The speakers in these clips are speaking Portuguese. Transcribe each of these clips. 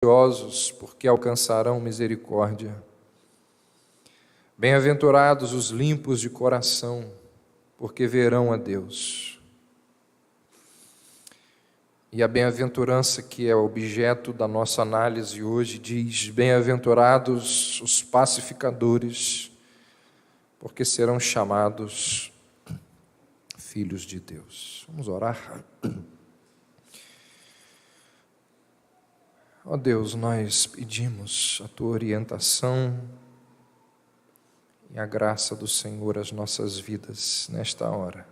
misericordiosos, porque alcançarão misericórdia. Bem-aventurados os limpos de coração, porque verão a Deus. E a bem-aventurança que é objeto da nossa análise hoje diz: bem-aventurados os pacificadores, porque serão chamados filhos de Deus. Vamos orar. Ó Deus, nós pedimos a Tua orientação e a graça do Senhor às nossas vidas nesta hora.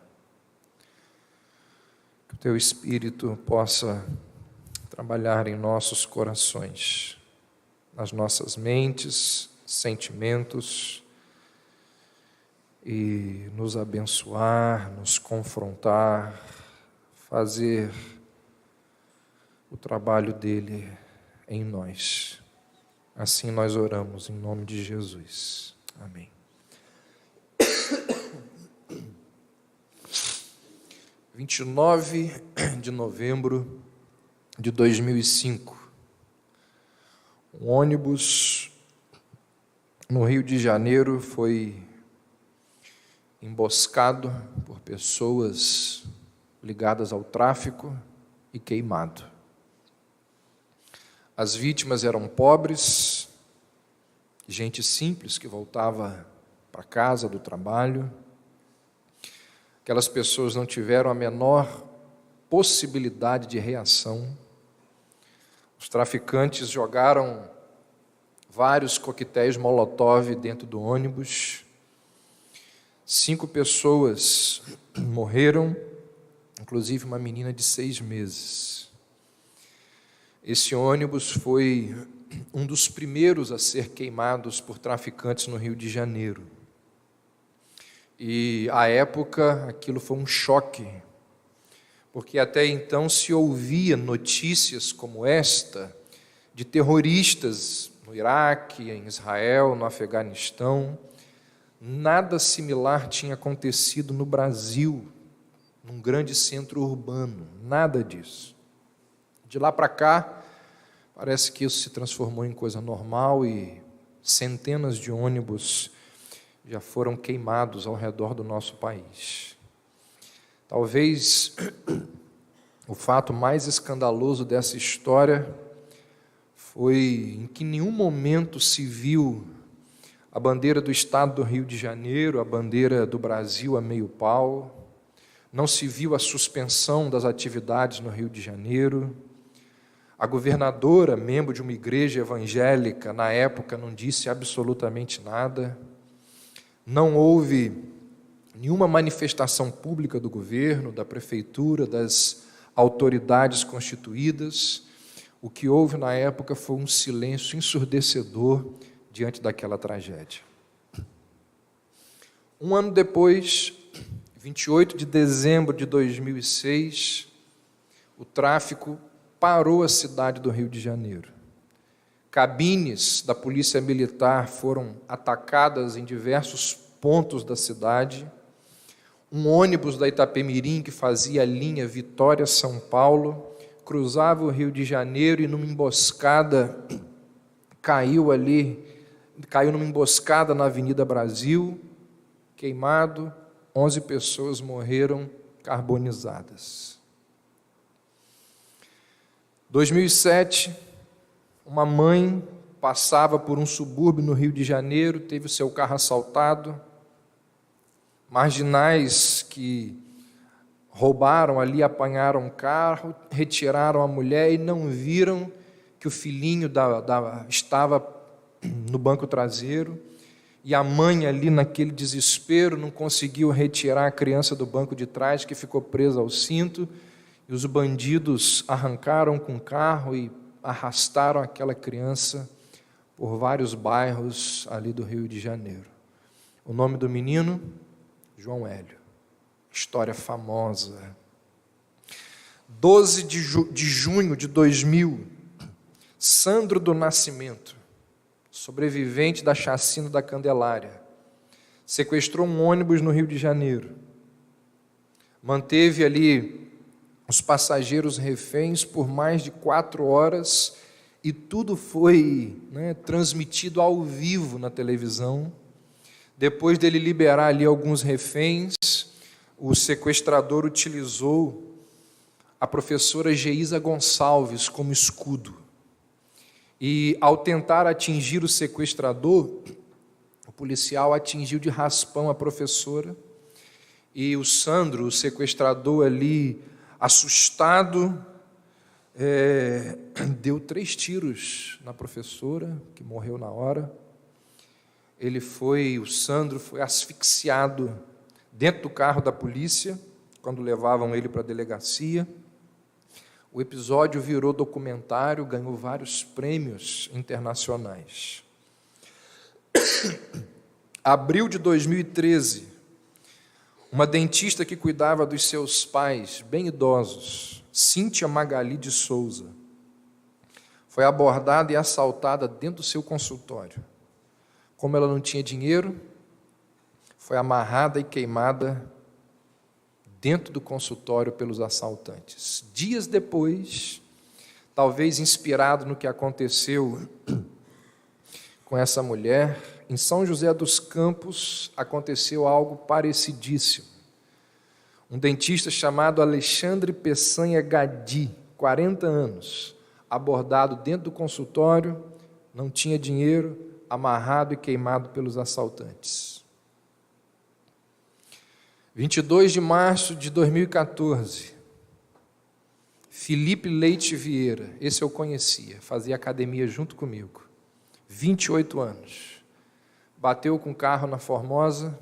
Que o Teu Espírito possa trabalhar em nossos corações, nas nossas mentes, sentimentos, e nos abençoar, nos confrontar, fazer o trabalho dEle em nós. Assim nós oramos em nome de Jesus. Amém. 29 de novembro de 2005, um ônibus no Rio de Janeiro foi emboscado por pessoas ligadas ao tráfico e queimado. As vítimas eram pobres, gente simples que voltava para casa do trabalho. Aquelas pessoas não tiveram a menor possibilidade de reação. Os traficantes jogaram vários coquetéis Molotov dentro do ônibus. 5 pessoas morreram, inclusive uma menina de 6 meses. Esse ônibus foi um dos primeiros a ser queimados por traficantes no Rio de Janeiro. E, à época, aquilo foi um choque, porque até então se ouvia notícias como esta, de terroristas no Iraque, em Israel, no Afeganistão. Nada similar tinha acontecido no Brasil, num grande centro urbano, nada disso. De lá para cá, parece que isso se transformou em coisa normal e centenas de ônibus já foram queimados ao redor do nosso país. Talvez o fato mais escandaloso dessa história foi em que em nenhum momento se viu a bandeira do Estado do Rio de Janeiro, a bandeira do Brasil a meio pau, não se viu a suspensão das atividades no Rio de Janeiro. A governadora, membro de uma igreja evangélica, na época não disse absolutamente nada. Não houve nenhuma manifestação pública do governo, da prefeitura, das autoridades constituídas. O que houve na época foi um silêncio ensurdecedor diante daquela tragédia. Um ano depois, 28 de dezembro de 2006, o tráfico parou a cidade do Rio de Janeiro. Cabines da Polícia Militar foram atacadas em diversos pontos da cidade. Um ônibus da Itapemirim, que fazia a linha Vitória-São Paulo, cruzava o Rio de Janeiro e numa emboscada caiu numa emboscada na Avenida Brasil, queimado, 11 pessoas morreram carbonizadas. 2007, uma mãe passava por um subúrbio no Rio de Janeiro, teve o seu carro assaltado. Marginais que roubaram ali, apanharam o carro, retiraram a mulher e não viram que o filhinho estava no banco traseiro, e a mãe ali naquele desespero não conseguiu retirar a criança do banco de trás, que ficou presa ao cinto, e os bandidos arrancaram com o carro e arrastaram aquela criança por vários bairros ali do Rio de Janeiro. O nome do menino? João Hélio. História famosa. 12 de junho de 2000, Sandro do Nascimento, sobrevivente da chacina da Candelária, sequestrou um ônibus no Rio de Janeiro, manteve ali os passageiros reféns por mais de 4 horas e tudo foi, transmitido ao vivo na televisão. Depois dele liberar ali alguns reféns, o sequestrador utilizou a professora Geisa Gonçalves como escudo. E, ao tentar atingir o sequestrador, o policial atingiu de raspão a professora, e o Sandro, o sequestrador ali, assustado, deu 3 tiros na professora, que morreu na hora. O Sandro foi asfixiado dentro do carro da polícia, quando levavam ele para a delegacia. O episódio virou documentário, ganhou vários prêmios internacionais. Abril de 2013, uma dentista que cuidava dos seus pais, bem idosos, Cíntia Magali de Souza, foi abordada e assaltada dentro do seu consultório. Como ela não tinha dinheiro, foi amarrada e queimada dentro do consultório pelos assaltantes. Dias depois, talvez inspirado no que aconteceu com essa mulher, em São José dos Campos aconteceu algo parecidíssimo. Um dentista chamado Alexandre Peçanha Gadi, 40 anos, abordado dentro do consultório, não tinha dinheiro, amarrado e queimado pelos assaltantes. 22 de março de 2014, Felipe Leite Vieira, esse eu conhecia, fazia academia junto comigo, 28 anos, bateu com o carro na Formosa,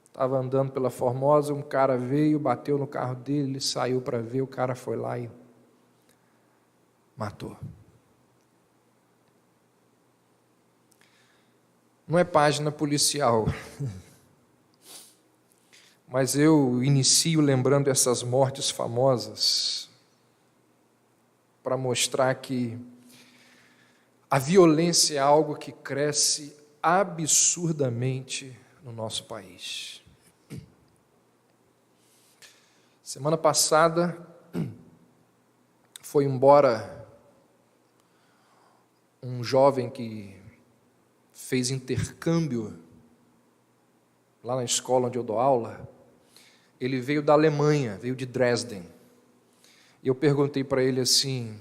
estava andando pela Formosa, um cara veio, bateu no carro dele, ele saiu para ver, o cara foi lá e matou. Não é página policial, mas eu inicio lembrando essas mortes famosas para mostrar que a violência é algo que cresce absurdamente no nosso país. Semana passada foi embora um jovem que fez intercâmbio lá na escola onde eu dou aula. Ele veio da Alemanha, veio de Dresden. E eu perguntei para ele assim,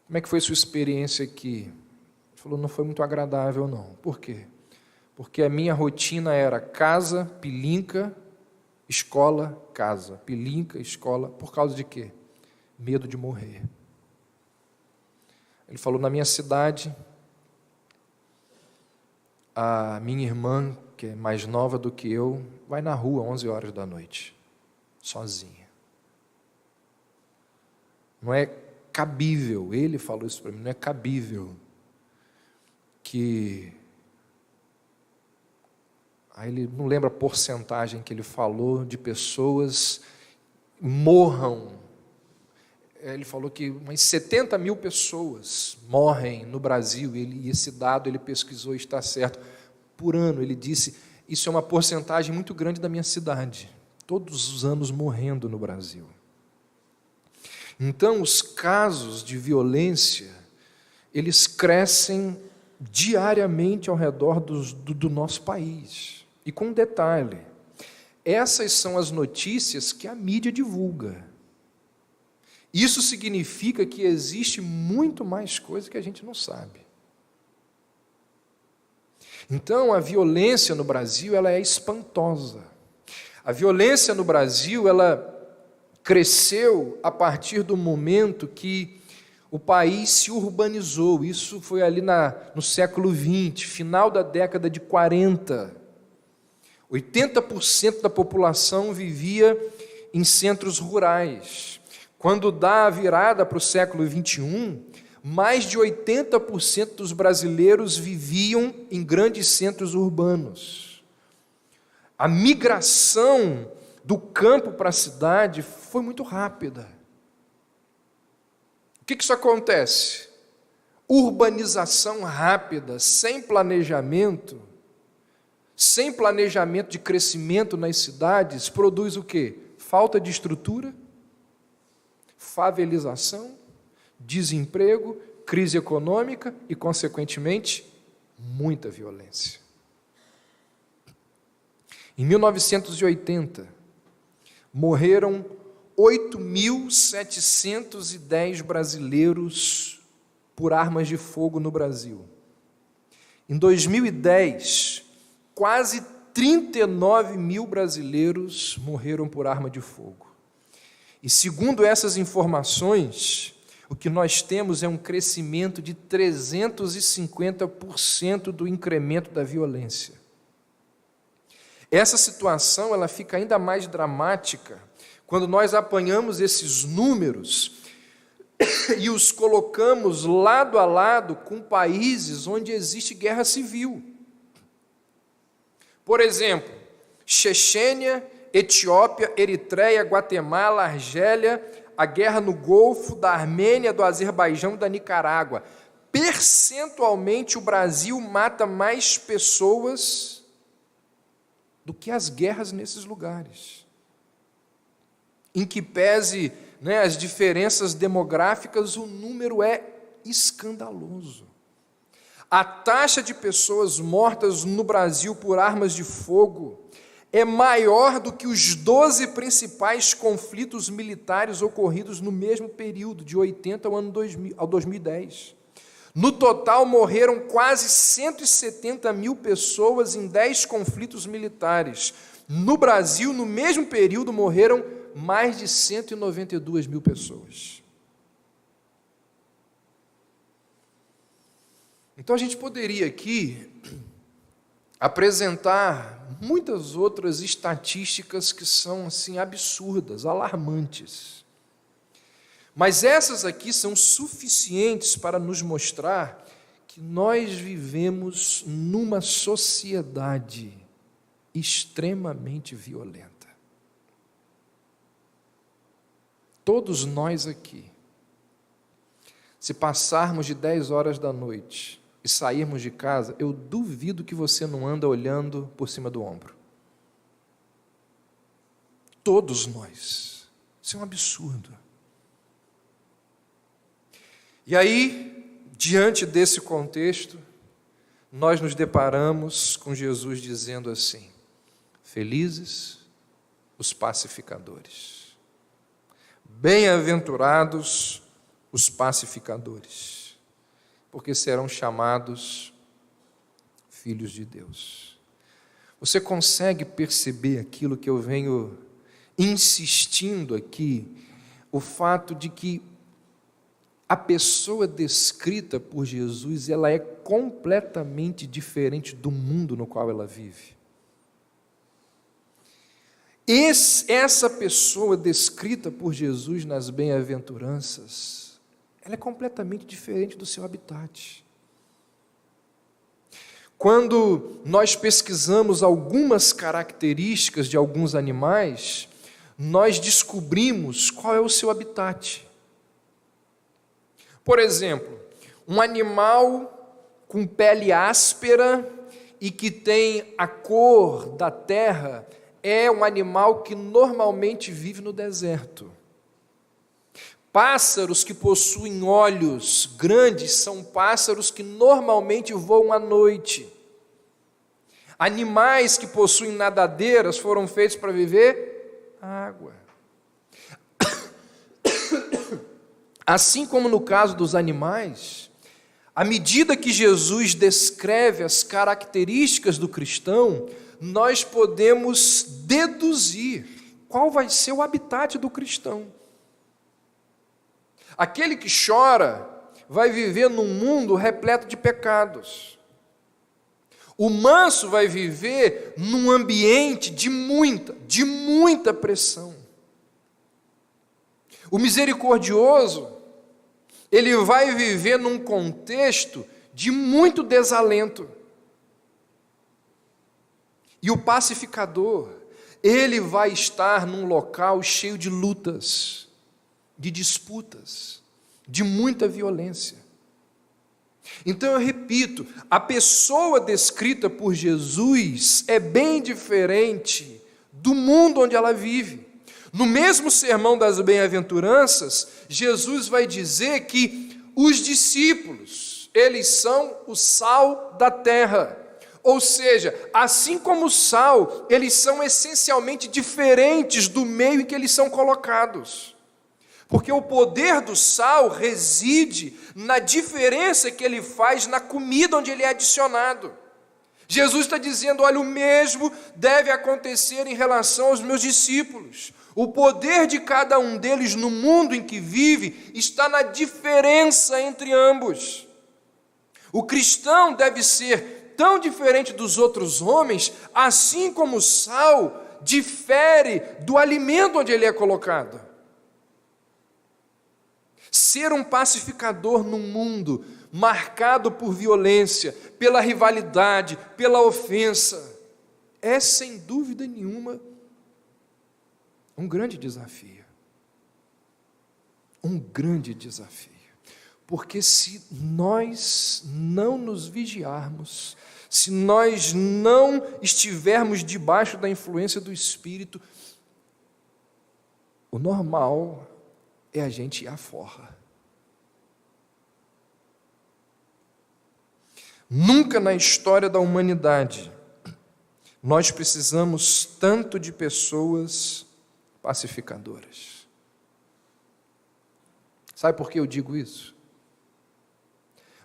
como é que foi sua experiência aqui? Ele falou, não foi muito agradável não. Por quê? Porque a minha rotina era casa, pilinca, escola, casa. Pilinca, escola, por causa de quê? Medo de morrer. Ele falou, na minha cidade, a minha irmã, que é mais nova do que eu, vai na rua 11 horas da noite, sozinha. Não é cabível, ele falou isso para mim, não é cabível que... Aí ele não lembra a porcentagem que ele falou de pessoas morram. Ele falou que umas 70 mil pessoas morrem no Brasil, e esse dado ele pesquisou e está certo. Por ano, ele disse, isso é uma porcentagem muito grande da minha cidade, todos os anos morrendo no Brasil. Então, os casos de violência, eles crescem diariamente ao redor do nosso país. E com um detalhe, essas são as notícias que a mídia divulga. Isso significa que existe muito mais coisa que a gente não sabe. Então, a violência no Brasil, ela é espantosa. A violência no Brasil, ela cresceu a partir do momento que o país se urbanizou. Isso foi ali no século XX, final da década de 40. 80% da população vivia em centros rurais. Quando dá a virada para o século XXI, mais de 80% dos brasileiros viviam em grandes centros urbanos. A migração do campo para a cidade foi muito rápida. O que isso acontece? Urbanização rápida, sem planejamento de crescimento nas cidades, produz o quê? Falta de estrutura, favelização, desemprego crise econômica e, consequentemente, muita violência. Em 1980, morreram 8.710 brasileiros por armas de fogo no Brasil. Em 2010, quase 39 mil brasileiros morreram por arma de fogo. E segundo essas informações, o que nós temos é um crescimento de 350% do incremento da violência. Essa situação ela fica ainda mais dramática quando nós apanhamos esses números e os colocamos lado a lado com países onde existe guerra civil. Por exemplo, Chechênia, Etiópia, Eritreia, Guatemala, Argélia, a guerra no Golfo, da Armênia, do Azerbaijão e da Nicarágua. Percentualmente, o Brasil mata mais pessoas do que as guerras nesses lugares. Em que pese, as diferenças demográficas, o número é escandaloso. A taxa de pessoas mortas no Brasil por armas de fogo é maior do que os 12 principais conflitos militares ocorridos no mesmo período, de 80 ao 2010. No total, morreram quase 170 mil pessoas em 10 conflitos militares. No Brasil, no mesmo período, morreram mais de 192 mil pessoas. Então, a gente poderia aqui apresentar muitas outras estatísticas que são assim absurdas, alarmantes. Mas essas aqui são suficientes para nos mostrar que nós vivemos numa sociedade extremamente violenta. Todos nós aqui, se passarmos de 10 horas da noite e sairmos de casa, eu duvido que você não anda olhando por cima do ombro. Todos nós. Isso é um absurdo. E aí, diante desse contexto, nós nos deparamos com Jesus dizendo assim: felizes os pacificadores, bem-aventurados os pacificadores, porque serão chamados filhos de Deus. Você consegue perceber aquilo que eu venho insistindo aqui, o fato de que a pessoa descrita por Jesus, ela é completamente diferente do mundo no qual ela vive. Essa pessoa descrita por Jesus nas bem-aventuranças, ela é completamente diferente do seu habitat. Quando nós pesquisamos algumas características de alguns animais, nós descobrimos qual é o seu habitat. Por exemplo, um animal com pele áspera e que tem a cor da terra é um animal que normalmente vive no deserto. Pássaros que possuem olhos grandes são pássaros que normalmente voam à noite. Animais que possuem nadadeiras foram feitos para viver água. Assim como no caso dos animais, à medida que Jesus descreve as características do cristão, nós podemos deduzir qual vai ser o habitat do cristão. Aquele que chora vai viver num mundo repleto de pecados. O manso vai viver num ambiente de muita pressão. O misericordioso, ele vai viver num contexto de muito desalento. E o pacificador, ele vai estar num local cheio de lutas, de disputas, de muita violência. Então eu repito, a pessoa descrita por Jesus é bem diferente do mundo onde ela vive. No mesmo sermão das bem-aventuranças, Jesus vai dizer que os discípulos, eles são o sal da terra. Ou seja, assim como o sal, eles são essencialmente diferentes do meio em que eles são colocados. Porque o poder do sal reside na diferença que ele faz na comida onde ele é adicionado. Jesus está dizendo, olha, o mesmo deve acontecer em relação aos meus discípulos. O poder de cada um deles no mundo em que vive está na diferença entre ambos. O cristão deve ser tão diferente dos outros homens, assim como o sal difere do alimento onde ele é colocado. Ser um pacificador num mundo marcado por violência, pela rivalidade, pela ofensa, é sem dúvida nenhuma um grande desafio. Um grande desafio. Porque se nós não nos vigiarmos, se nós não estivermos debaixo da influência do Espírito, o normal é a gente ir à forra. Nunca na história da humanidade nós precisamos tanto de pessoas pacificadoras. Sabe por que eu digo isso?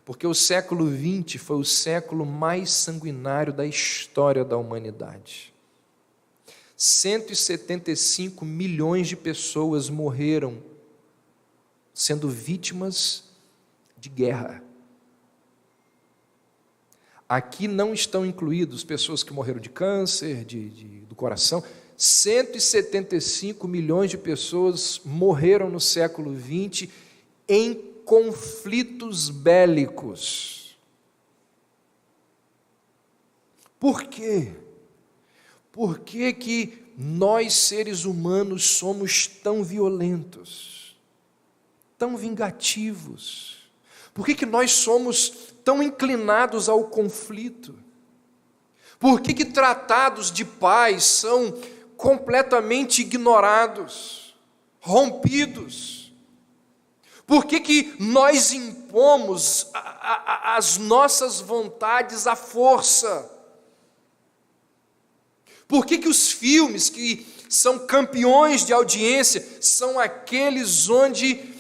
Porque o século XX foi o século mais sanguinário da história da humanidade. 175 milhões de pessoas morreram sendo vítimas de guerra. Aqui não estão incluídos pessoas que morreram de câncer, do coração. 175 milhões de pessoas morreram no século XX em conflitos bélicos. Por quê? Por que nós, seres humanos, somos tão violentos, tão vingativos? Por que nós somos tão inclinados ao conflito? Por que tratados de paz são completamente ignorados, rompidos? Por que nós impomos as nossas vontades à força? Por que os filmes que são campeões de audiência são aqueles onde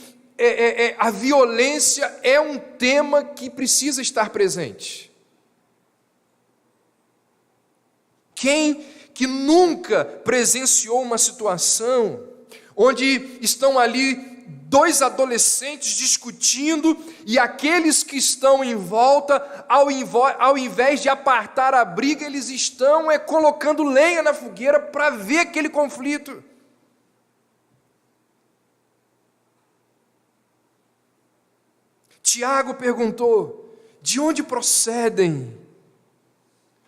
a violência é um tema que precisa estar presente? Quem que nunca presenciou uma situação onde estão ali dois adolescentes discutindo e aqueles que estão em volta, ao invés de apartar a briga, eles estão colocando lenha na fogueira para ver aquele conflito? Tiago perguntou: de onde procedem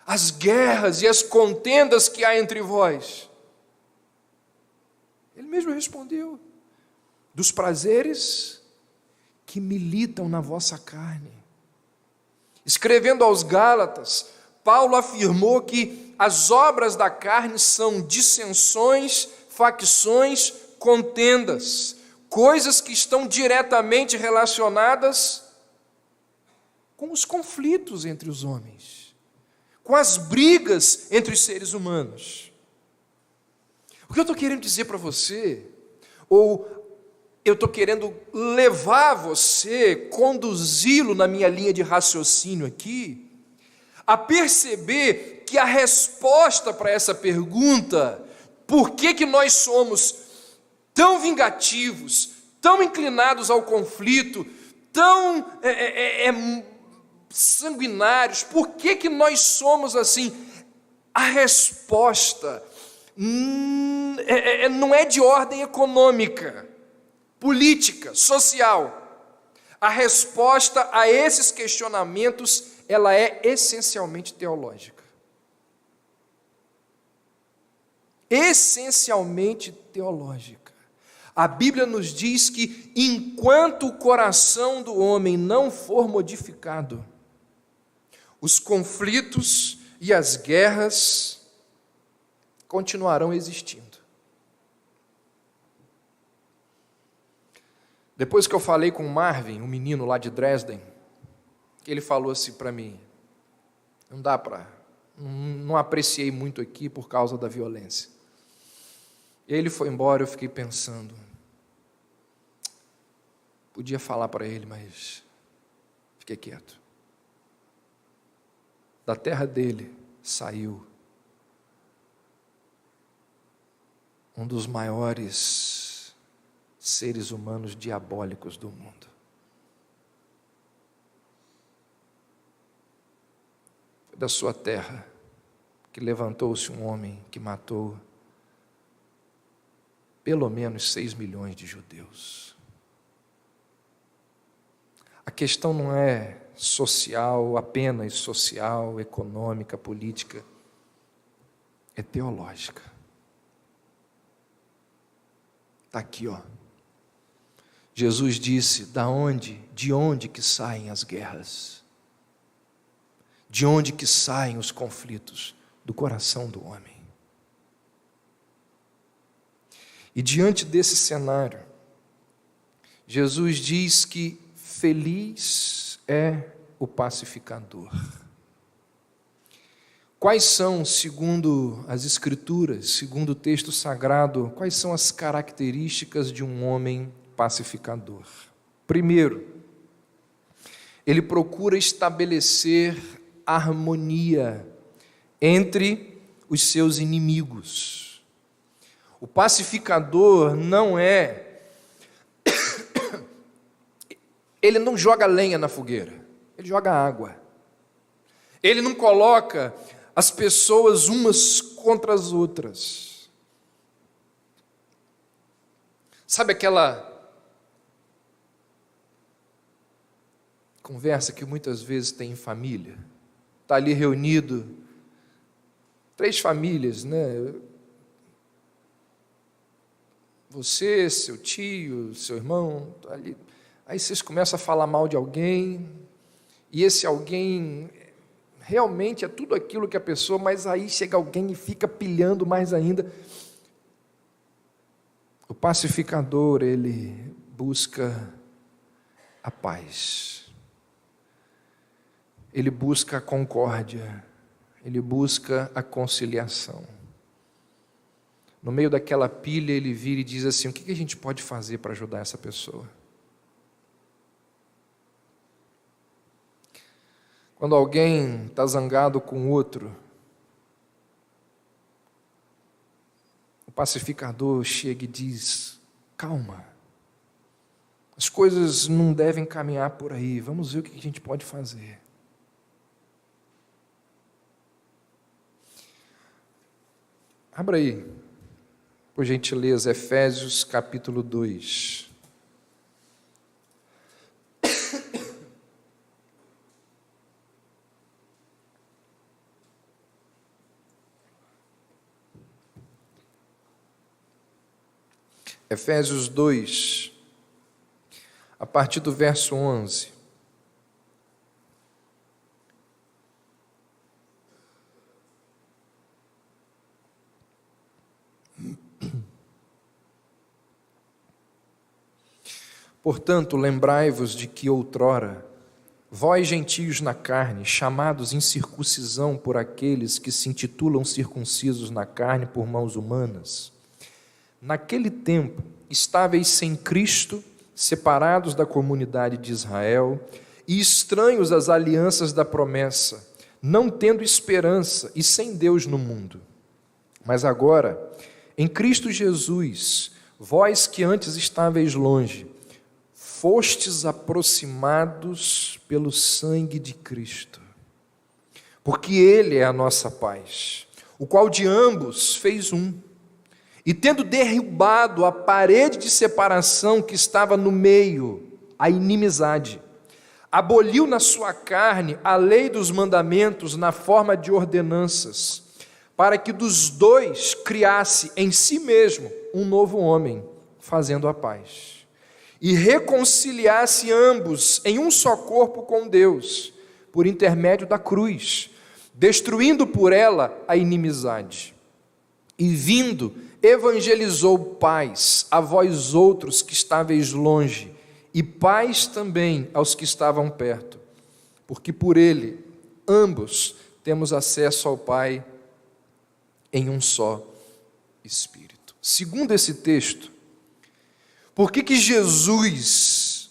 as guerras e as contendas que há entre vós? Ele mesmo respondeu: dos prazeres que militam na vossa carne. Escrevendo aos Gálatas, Paulo afirmou que as obras da carne são dissensões, facções, contendas, coisas que estão diretamente relacionadas com os conflitos entre os homens, com as brigas entre os seres humanos. O que eu estou querendo dizer para você, ou eu estou querendo levar você, conduzi-lo na minha linha de raciocínio aqui, a perceber que a resposta para essa pergunta, por que nós somos tão vingativos, tão inclinados ao conflito, tão sanguinários, por que nós somos assim? A resposta não é de ordem econômica, política, social. A resposta a esses questionamentos, ela é essencialmente teológica. Essencialmente teológica. A Bíblia nos diz que enquanto o coração do homem não for modificado, os conflitos e as guerras continuarão existindo. Depois que eu falei com o Marvin, um menino lá de Dresden, ele falou assim para mim, não apreciei muito aqui por causa da violência. Ele foi embora, eu fiquei pensando, podia falar para ele, mas fiquei quieto. Da terra dele saiu um dos maiores seres humanos diabólicos do mundo. Foi da sua terra que levantou-se um homem que matou pelo menos 6 milhões de judeus. A questão não é social, apenas social, econômica, política, é teológica. Está aqui, ó. Jesus disse, de onde que saem as guerras? De onde que saem os conflitos? Do coração do homem. E diante desse cenário, Jesus diz que feliz é o pacificador. Quais são, segundo as Escrituras, segundo o texto sagrado, quais são as características de um homem pacificador? Primeiro, ele procura estabelecer harmonia entre os seus inimigos. O pacificador ele não joga lenha na fogueira, ele joga água. Ele não coloca as pessoas umas contra as outras. Sabe aquela conversa que muitas vezes tem em família? Está ali reunido 3 famílias, né? Você, seu tio, seu irmão, tá ali. Aí vocês começam a falar mal de alguém, e esse alguém realmente é tudo aquilo que a pessoa, mas aí chega alguém e fica pilhando mais ainda. O pacificador, ele busca a paz, ele busca a concórdia, ele busca a conciliação. No meio daquela pilha, ele vira e diz assim, o que a gente pode fazer para ajudar essa pessoa? Quando alguém está zangado com outro, o pacificador chega e diz, calma, as coisas não devem caminhar por aí, vamos ver o que a gente pode fazer. Abra aí, por gentileza, Efésios capítulo 2. Efésios 2, a partir do verso 11. Portanto, lembrai-vos de que outrora, vós gentios na carne, chamados incircuncisão por aqueles que se intitulam circuncisos na carne por mãos humanas, naquele tempo, estáveis sem Cristo, separados da comunidade de Israel e estranhos às alianças da promessa, não tendo esperança e sem Deus no mundo. Mas agora, em Cristo Jesus, vós que antes estáveis longe, fostes aproximados pelo sangue de Cristo, porque Ele é a nossa paz, o qual de ambos fez um, e tendo derrubado a parede de separação que estava no meio, a inimizade, aboliu na sua carne a lei dos mandamentos na forma de ordenanças, para que dos dois criasse em si mesmo um novo homem, fazendo a paz, e reconciliasse ambos em um só corpo com Deus, por intermédio da cruz, destruindo por ela a inimizade. E vindo, evangelizou paz a vós outros que estáveis longe, e paz também aos que estavam perto, porque por ele ambos temos acesso ao Pai em um só Espírito. Segundo esse texto, por que Jesus,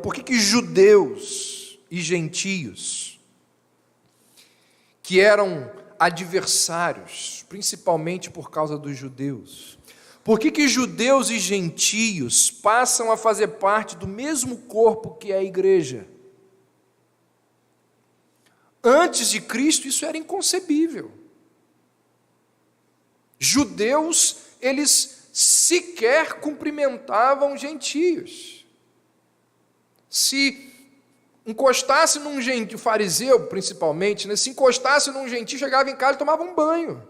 por que judeus e gentios, que eram adversários, principalmente por causa dos judeus, por que judeus e gentios passam a fazer parte do mesmo corpo que é a igreja? Antes de Cristo isso era inconcebível. Judeus, eles sequer cumprimentavam gentios. Se encostasse num gentio, fariseu principalmente, né? Se encostasse num gentio, chegava em casa e tomava um banho.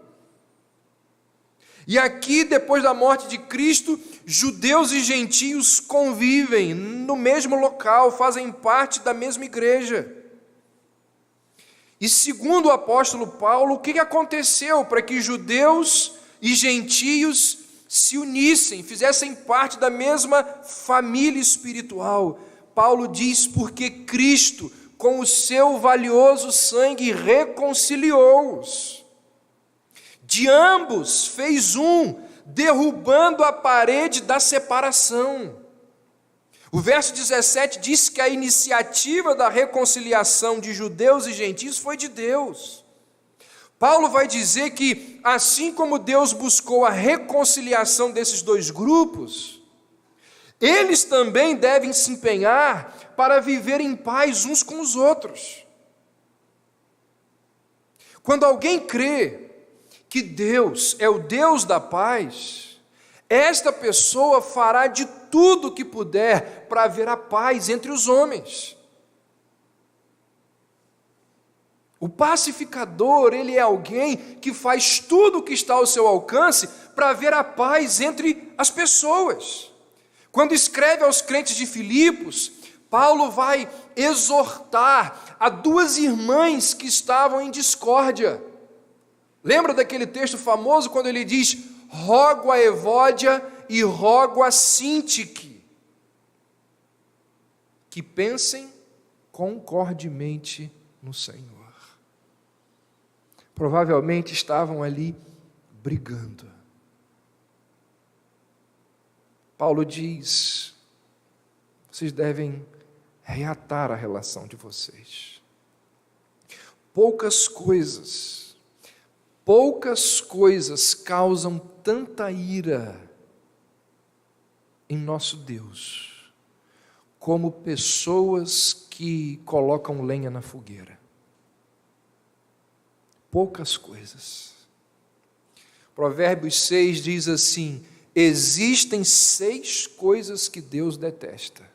E aqui, depois da morte de Cristo, judeus e gentios convivem no mesmo local, fazem parte da mesma igreja. E segundo o apóstolo Paulo, o que aconteceu para que judeus e gentios se unissem, fizessem parte da mesma família espiritual? Paulo diz: porque Cristo, com o seu valioso sangue, reconciliou-os. De ambos fez um, derrubando a parede da separação. O verso 17 diz que a iniciativa da reconciliação de judeus e gentios foi de Deus. Paulo vai dizer que, assim como Deus buscou a reconciliação desses dois grupos, eles também devem se empenhar para viver em paz uns com os outros. Quando alguém crê que Deus é o Deus da paz, esta pessoa fará de tudo o que puder para haver a paz entre os homens. O pacificador, ele é alguém que faz tudo o que está ao seu alcance para haver a paz entre as pessoas. Quando escreve aos crentes de Filipos, Paulo vai exortar a duas irmãs que estavam em discórdia. Lembra daquele texto famoso quando ele diz: rogo a Evódia e rogo a Sintique que pensem concordemente no Senhor. Provavelmente estavam ali brigando. Paulo diz: vocês devem reatar a relação de vocês. Poucas coisas causam tanta ira em nosso Deus, como pessoas que colocam lenha na fogueira. Poucas coisas. Provérbios 6 diz assim: existem 6 coisas que Deus detesta.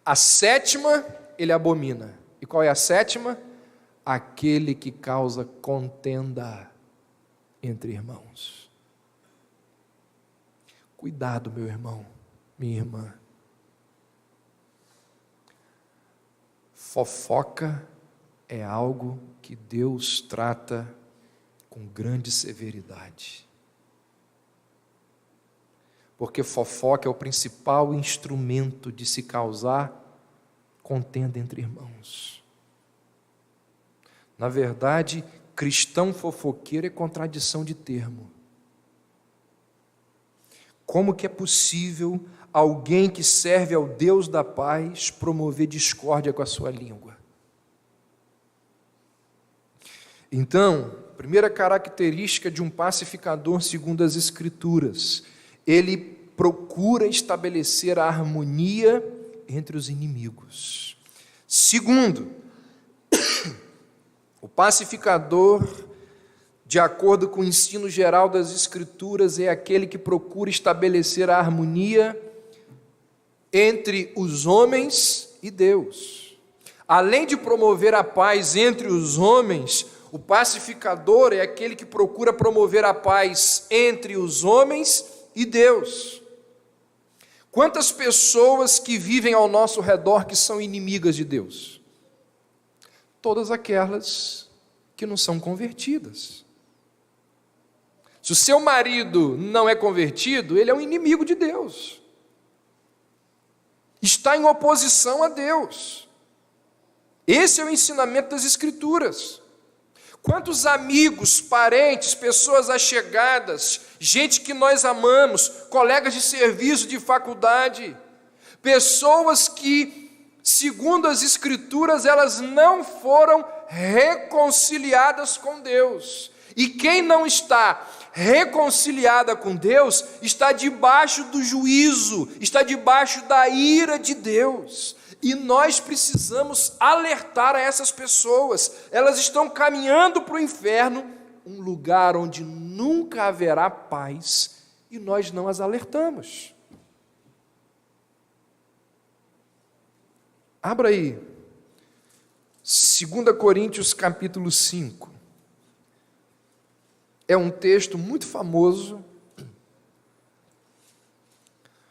A 7ª ele abomina. E qual é a 7ª? Aquele que causa contenda entre irmãos. Cuidado, meu irmão, minha irmã. Fofoca é algo que Deus trata com grande severidade. Porque fofoca é o principal instrumento de se causar contenda entre irmãos. Na verdade, cristão fofoqueiro é contradição de termo. Como que é possível alguém que serve ao Deus da paz promover discórdia com a sua língua? Então, primeira característica de um pacificador segundo as Escrituras: ele procura estabelecer a harmonia entre os inimigos. Segundo, o pacificador, de acordo com o ensino geral das Escrituras, é aquele que procura estabelecer a harmonia entre os homens e Deus. Além de promover a paz entre os homens, o pacificador é aquele que procura promover a paz entre os homens e Deus. Quantas pessoas que vivem ao nosso redor que são inimigas de Deus? Todas aquelas que não são convertidas. Se o seu marido não é convertido, ele é um inimigo de Deus. está em oposição a Deus. Esse é o ensinamento das Escrituras. Quantos amigos, parentes, pessoas allegadas, gente que nós amamos, colegas de serviço, de faculdade, pessoas que, segundo as Escrituras, elas não foram reconciliadas com Deus. E quem não está reconciliada com Deus está debaixo do juízo, está debaixo da ira de Deus. E nós precisamos alertar a essas pessoas. Elas estão caminhando para o inferno, um lugar onde nunca haverá paz, e nós não as alertamos. Abra aí, 2 Coríntios capítulo 5. É um texto muito famoso,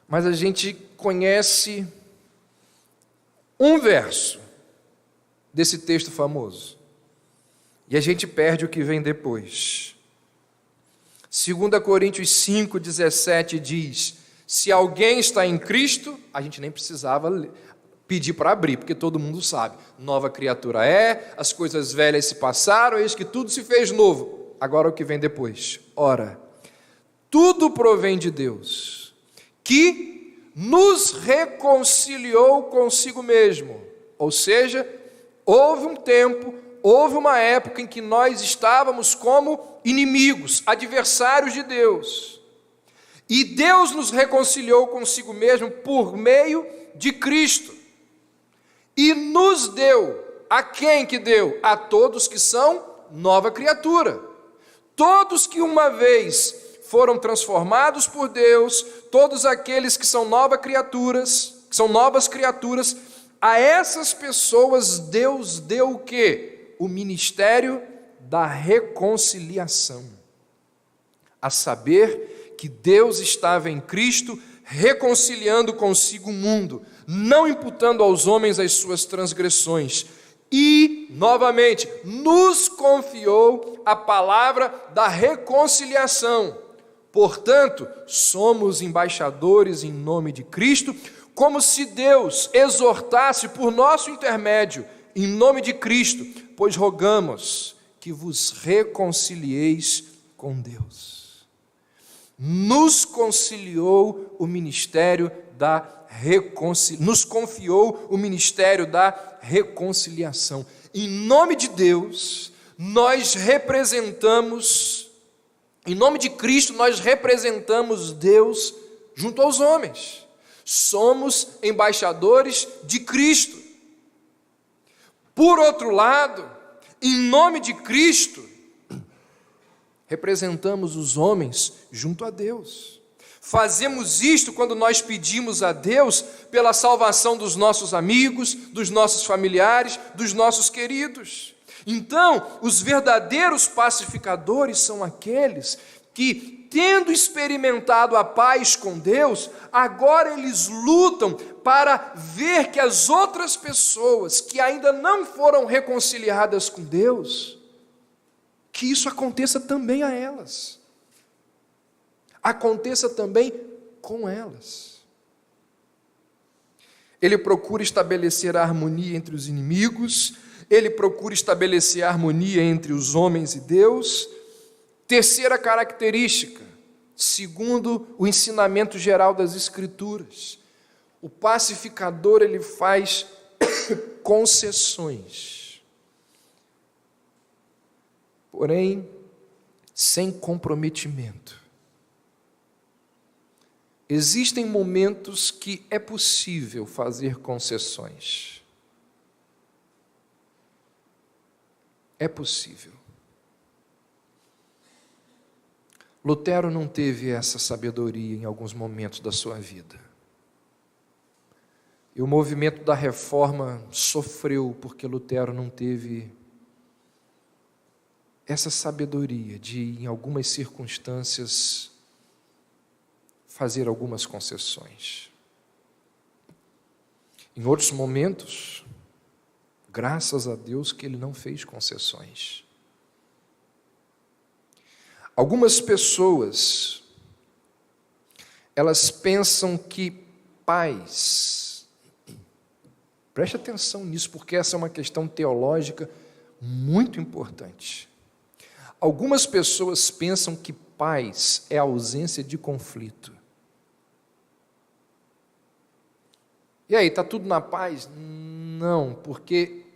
mas a gente conhece um verso desse texto famoso, e a gente perde o que vem depois. 2 Coríntios 5,17 diz: se alguém está em Cristo, a gente nem precisava pedir para abrir, porque todo mundo sabe, nova criatura é, as coisas velhas se passaram, eis que tudo se fez novo. Agora o que vem depois. Ora, tudo provém de Deus, que nos reconciliou consigo mesmo. Ou seja, houve um tempo, houve uma época em que nós estávamos como inimigos, adversários de Deus. E Deus nos reconciliou consigo mesmo por meio de Cristo. E nos deu, a quem que deu? A todos que são nova criatura. Todos que uma vez foram transformados por Deus, todos aqueles que são novas criaturas, a essas pessoas Deus deu o quê? O ministério da reconciliação. A saber que Deus estava em Cristo reconciliando consigo o mundo, não imputando aos homens as suas transgressões, e, novamente, nos confiou a palavra da reconciliação. Portanto, somos embaixadores em nome de Cristo, como se Deus exortasse por nosso intermédio, em nome de Cristo, pois rogamos que vos reconcilieis com Deus. Nos conciliou o ministério nos confiou o ministério da reconciliação. Em nome de Deus, nós representamos, em nome de Cristo, nós representamos Deus junto aos homens. Somos embaixadores de Cristo. Por outro lado, em nome de Cristo, representamos os homens junto a Deus. Fazemos isto quando nós pedimos a Deus pela salvação dos nossos amigos, dos nossos familiares, dos nossos queridos. Então, os verdadeiros pacificadores são aqueles que, tendo experimentado a paz com Deus, agora eles lutam para ver que as outras pessoas que ainda não foram reconciliadas com Deus, que isso aconteça também a elas. Aconteça também com elas. Ele procura estabelecer a harmonia entre os inimigos, ele procura estabelecer a harmonia entre os homens e Deus. Terceira característica, segundo o ensinamento geral das Escrituras, o pacificador ele faz concessões, porém sem comprometimento. Existem momentos que é possível fazer concessões. É possível. Lutero não teve essa sabedoria em alguns momentos da sua vida. E o movimento da reforma sofreu porque Lutero não teve essa sabedoria de, em algumas circunstâncias, fazer algumas concessões. Em outros momentos, graças a Deus que ele não fez concessões. Algumas pessoas, elas pensam que paz Preste atenção nisso, porque essa é uma questão teológica muito importante. Algumas pessoas pensam que paz é ausência de conflito. E aí, está tudo na paz? Não, porque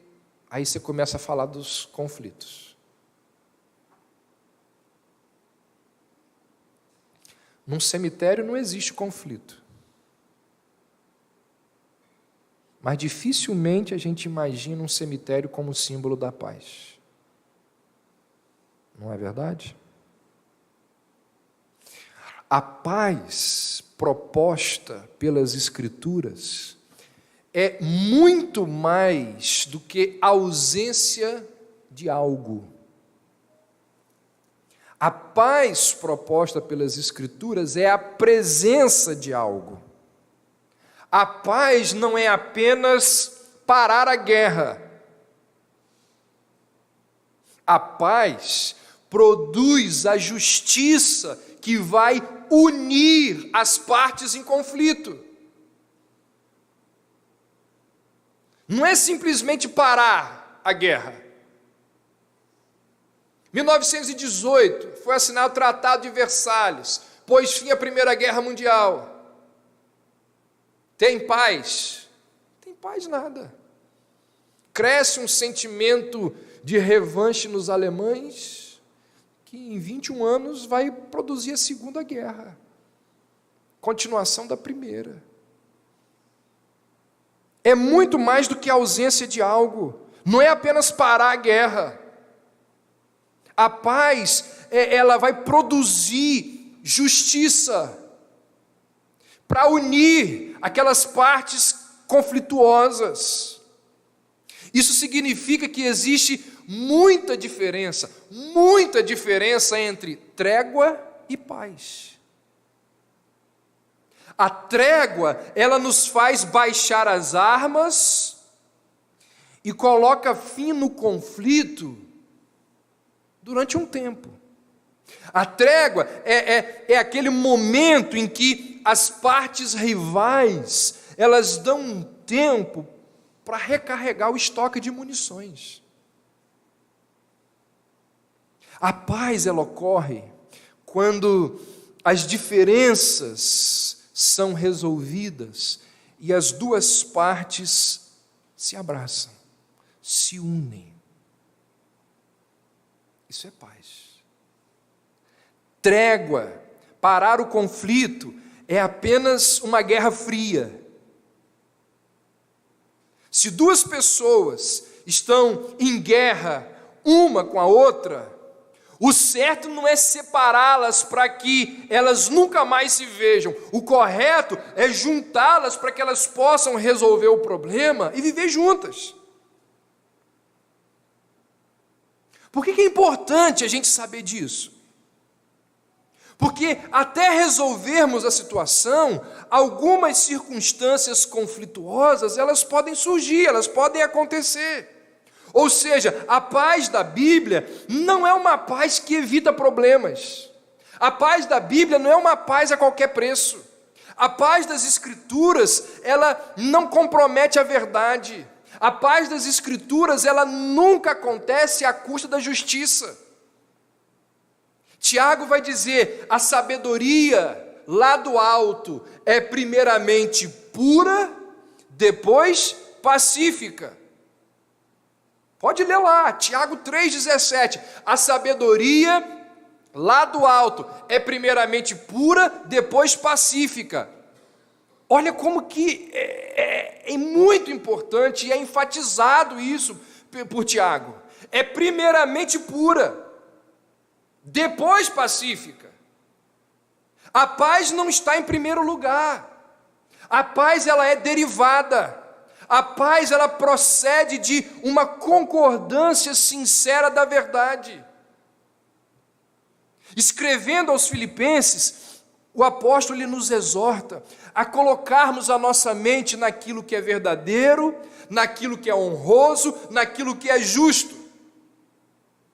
aí você começa a falar dos conflitos. Num cemitério não existe conflito. Mas dificilmente a gente imagina um cemitério como símbolo da paz. Não é verdade? A paz proposta pelas Escrituras é muito mais do que ausência de algo. A paz proposta pelas Escrituras é a presença de algo. A paz não é apenas parar a guerra. A paz produz a justiça que vai unir as partes em conflito. Não é simplesmente parar a guerra. 1918 foi assinado o Tratado de Versalhes, pôs fim à Primeira Guerra Mundial. Tem paz? Tem paz nada. Cresce um sentimento de revanche nos alemães, que em 21 anos vai produzir a Segunda Guerra. Continuação da Primeira. É muito mais do que a ausência de algo. Não é apenas parar a guerra. A paz, ela vai produzir justiça para unir aquelas partes conflituosas. Isso significa que existe muita diferença entre trégua e paz. A trégua, ela nos faz baixar as armas e coloca fim no conflito durante um tempo. A trégua é aquele momento em que as partes rivais, elas dão um tempo para recarregar o estoque de munições. A paz, ela ocorre quando as diferenças são resolvidas e as duas partes se abraçam, se unem. Isso é paz. Trégua, parar o conflito, é apenas uma guerra fria. Se duas pessoas estão em guerra uma com a outra, o certo não é separá-las para que elas nunca mais se vejam. O correto é juntá-las para que elas possam resolver o problema e viver juntas. Por que é importante a gente saber disso? Porque até resolvermos a situação, algumas circunstâncias conflituosas, elas podem surgir, elas podem acontecer. Ou seja, a paz da Bíblia não é uma paz que evita problemas. A paz da Bíblia não é uma paz a qualquer preço. A paz das Escrituras, ela não compromete a verdade. A paz das Escrituras, ela nunca acontece à custa da justiça. Tiago vai dizer, a sabedoria lá do alto é primeiramente pura, depois pacífica. Pode ler lá, Tiago 3,17. A sabedoria lá do alto é primeiramente pura, depois pacífica. Olha como que é muito importante e é enfatizado isso por Tiago. É primeiramente pura, depois pacífica. A paz não está em primeiro lugar. A paz, ela é derivada. A paz, ela procede de uma concordância sincera da verdade. Escrevendo aos Filipenses, o apóstolo ele nos exorta a colocarmos a nossa mente naquilo que é verdadeiro, naquilo que é honroso, naquilo que é justo.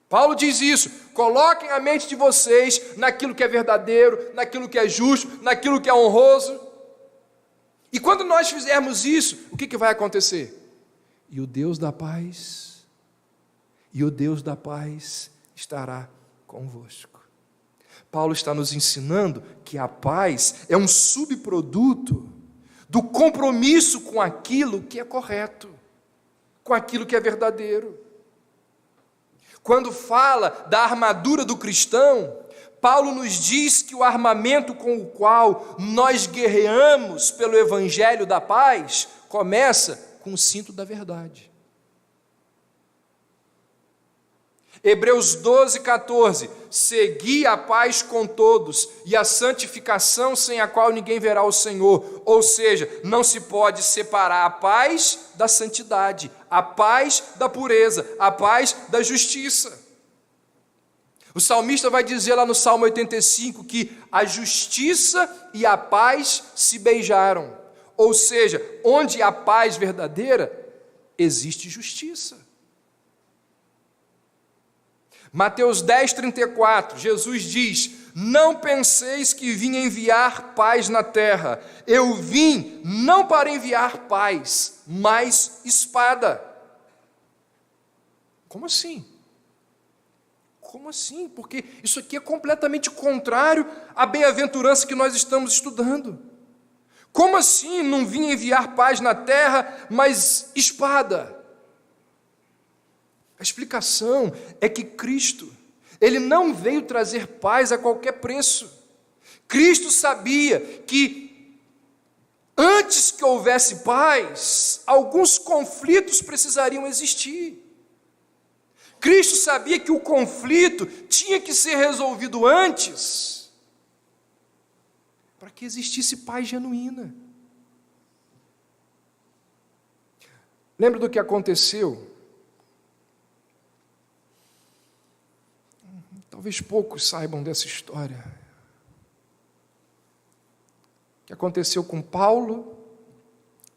Paulo diz isso, coloquem a mente de vocês naquilo que é verdadeiro, naquilo que é justo, naquilo que é honroso. E quando nós fizermos isso, o que vai acontecer? e o Deus da paz estará convosco. Paulo está nos ensinando que a paz é um subproduto do compromisso com aquilo que é correto, com aquilo que é verdadeiro. Quando fala da armadura do cristão, Paulo nos diz que o armamento com o qual nós guerreamos pelo evangelho da paz começa com o cinto da verdade. Hebreus 12, 14, segui a paz com todos e a santificação sem a qual ninguém verá o Senhor, ou seja, não se pode separar a paz da santidade, a paz da pureza, a paz da justiça. O salmista vai dizer lá no Salmo 85 que a justiça e a paz se beijaram, ou seja, onde há paz verdadeira, existe justiça. Mateus 10, 34, Jesus diz: não penseis que vim enviar paz na terra, eu vim não para enviar paz, mas espada. Como assim? Como assim? Porque isso aqui é completamente contrário à bem-aventurança que nós estamos estudando. Como assim não vim enviar paz na terra, mas espada? A explicação é que Cristo, Ele não veio trazer paz a qualquer preço. Cristo sabia que antes que houvesse paz, alguns conflitos precisariam existir. Cristo sabia que o conflito tinha que ser resolvido antes, para que existisse paz genuína. Lembra do que aconteceu? Talvez poucos saibam dessa história. O que aconteceu com Paulo,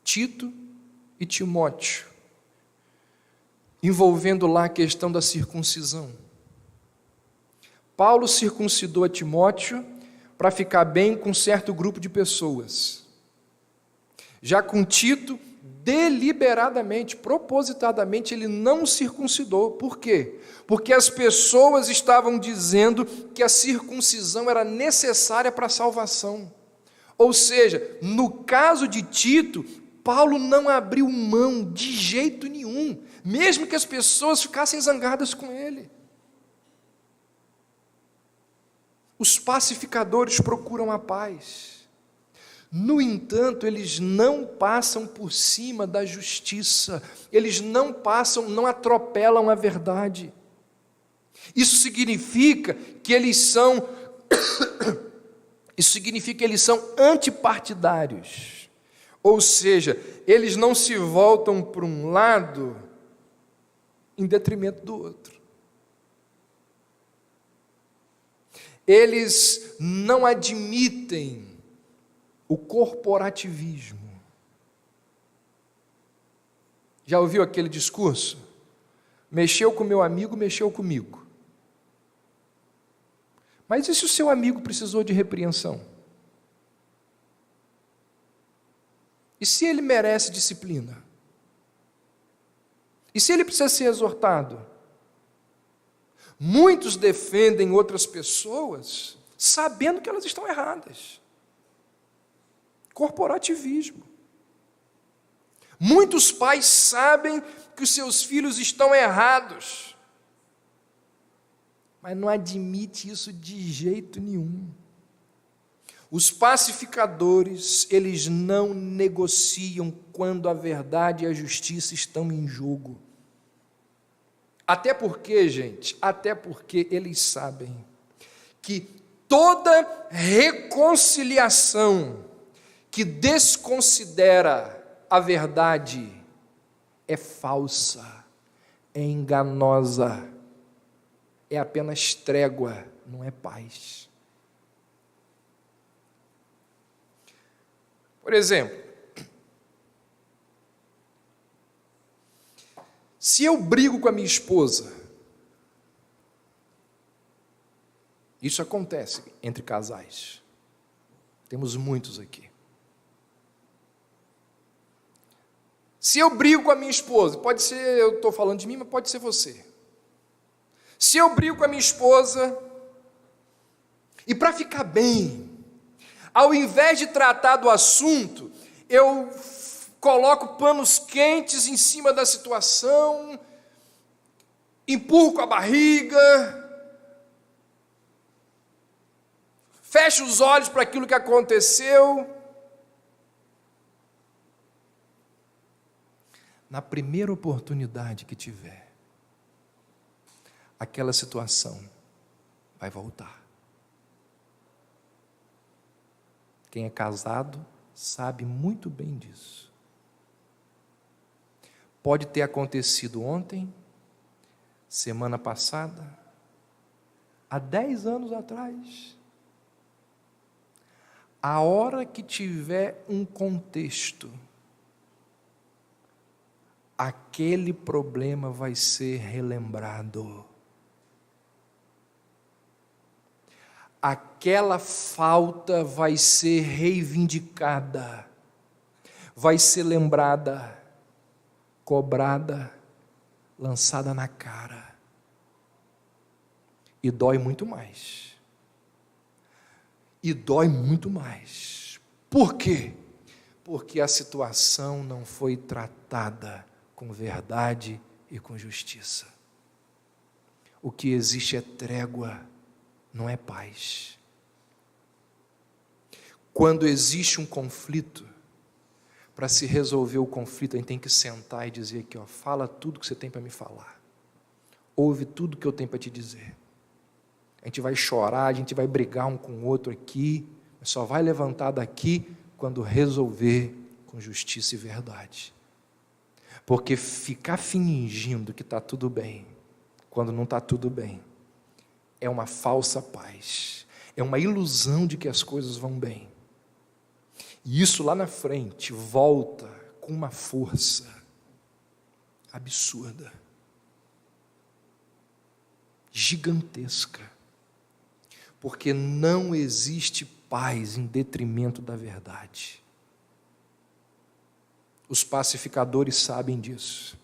Tito e Timóteo, envolvendo lá a questão da circuncisão. Paulo circuncidou a Timóteo para ficar bem com um certo grupo de pessoas. Já com Tito, deliberadamente, propositadamente, ele não o circuncidou. Por quê? Porque as pessoas estavam dizendo que a circuncisão era necessária para a salvação. Ou seja, no caso de Tito, Paulo não abriu mão de jeito nenhum, mesmo que as pessoas ficassem zangadas com ele. Os pacificadores procuram a paz. No entanto, eles não passam por cima da justiça, eles não atropelam a verdade. Isso significa que eles são antipartidários. Ou seja, eles não se voltam para um lado em detrimento do outro. Eles não admitem o corporativismo. Já ouviu aquele discurso? Mexeu com meu amigo, mexeu comigo. Mas e se o seu amigo precisou de repreensão? E se ele merece disciplina? E se ele precisa ser exortado? Muitos defendem outras pessoas sabendo que elas estão erradas. Corporativismo. Muitos pais sabem que os seus filhos estão errados, mas não admite isso de jeito nenhum. Os pacificadores, eles não negociam quando a verdade e a justiça estão em jogo. Até porque, gente, eles sabem que toda reconciliação que desconsidera a verdade é falsa, é enganosa, é apenas trégua, não é paz. Por exemplo, se eu brigo com a minha esposa, isso acontece entre casais, temos muitos aqui. Se eu brigo com a minha esposa, pode ser, eu estou falando de mim, mas pode ser você. Se eu brigo com a minha esposa, e para ficar bem, ao invés de tratar do assunto, eu coloco panos quentes em cima da situação, empurro com a barriga, fecho os olhos para aquilo que aconteceu. Na primeira oportunidade que tiver, aquela situação vai voltar. Quem é casado sabe muito bem disso. Pode ter acontecido ontem, semana passada, há 10 anos atrás. A hora que tiver um contexto, aquele problema vai ser relembrado. Aquela falta vai ser reivindicada, vai ser lembrada, cobrada, lançada na cara. E dói muito mais. E dói muito mais. Por quê? Porque a situação não foi tratada com verdade e com justiça. O que existe é trégua, não é paz. Quando existe um conflito, para se resolver o conflito, a gente tem que sentar e dizer aqui, ó, fala tudo que você tem para me falar. Ouve tudo que eu tenho para te dizer. A gente vai chorar, a gente vai brigar um com o outro aqui, mas só vai levantar daqui quando resolver com justiça e verdade. Porque ficar fingindo que está tudo bem, quando não está tudo bem, é uma falsa paz, é uma ilusão de que as coisas vão bem. E isso lá na frente volta com uma força absurda, gigantesca, porque não existe paz em detrimento da verdade. Os pacificadores sabem disso.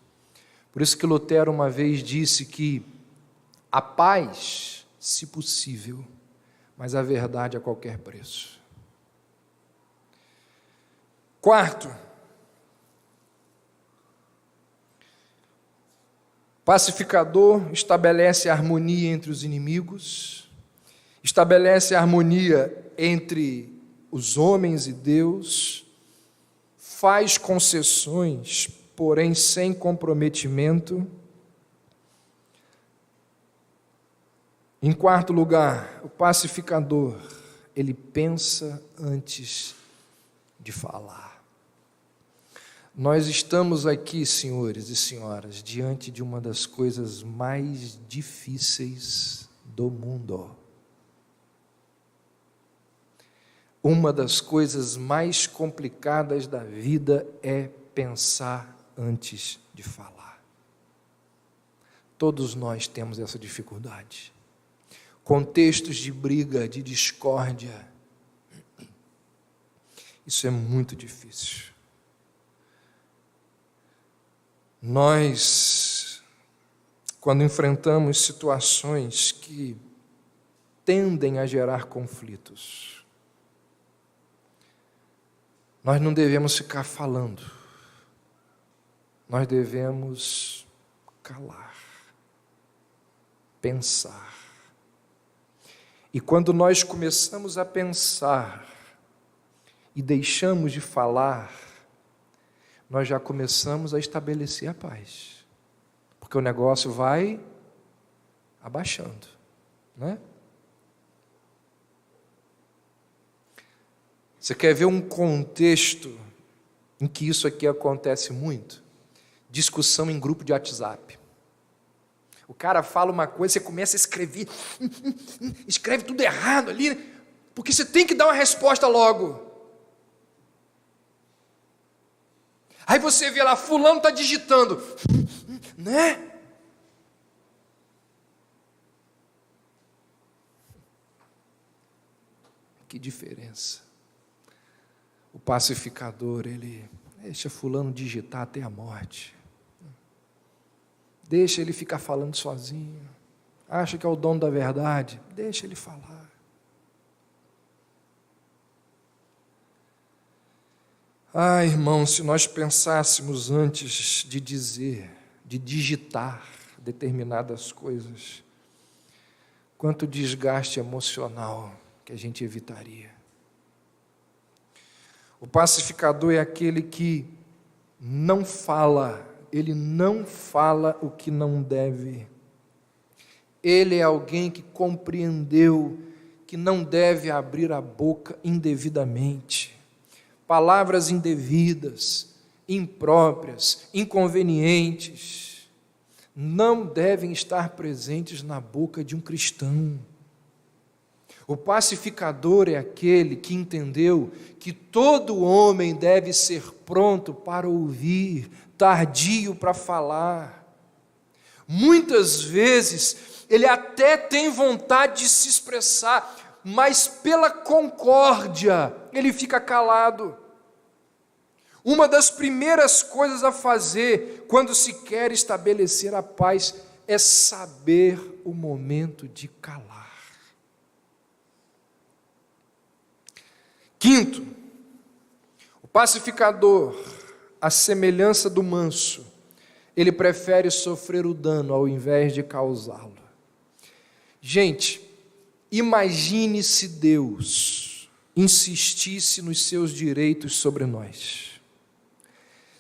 Por isso que Lutero uma vez disse que a paz, se possível, mas a verdade a qualquer preço. Quarto, pacificador estabelece a harmonia entre os inimigos, estabelece a harmonia entre os homens e Deus, faz concessões, porém sem comprometimento. Em quarto lugar, o pacificador, ele pensa antes de falar. Nós estamos aqui, senhores e senhoras, diante de uma das coisas mais difíceis do mundo. Uma das coisas mais complicadas da vida é pensar antes de falar. Todos nós temos essa dificuldade. Contextos de briga, de discórdia, isso é muito difícil. Nós, quando enfrentamos situações que tendem a gerar conflitos, nós não devemos ficar falando, nós devemos calar, pensar. E quando nós começamos a pensar e deixamos de falar, nós já começamos a estabelecer a paz, porque o negócio vai abaixando, né? Você quer ver um contexto em que isso aqui acontece muito? Discussão em grupo de WhatsApp. O cara fala uma coisa, você começa a escrever, escreve tudo errado ali, porque você tem que dar uma resposta logo. Aí você vê lá, fulano está digitando, né? Que diferença. O pacificador, ele Deixa fulano digitar até a morte. Deixa ele ficar falando sozinho. Acha que é o dono da verdade? Deixa ele falar. Ah, irmão, se nós pensássemos antes de dizer, de digitar determinadas coisas, quanto desgaste emocional que a gente evitaria. O pacificador é aquele que não fala, ele não fala o que não deve. Ele é alguém que compreendeu que não deve abrir a boca indevidamente. Palavras indevidas, impróprias, inconvenientes, não devem estar presentes na boca de um cristão. O pacificador é aquele que entendeu que todo homem deve ser pronto para ouvir, tardio para falar. Muitas vezes, ele até tem vontade de se expressar, mas pela concórdia, ele fica calado. Uma das primeiras coisas a fazer, quando se quer estabelecer a paz, é saber o momento de calar. Quinto, o pacificador, à semelhança do manso, ele prefere sofrer o dano ao invés de causá-lo. Gente, imagine se Deus insistisse nos seus direitos sobre nós.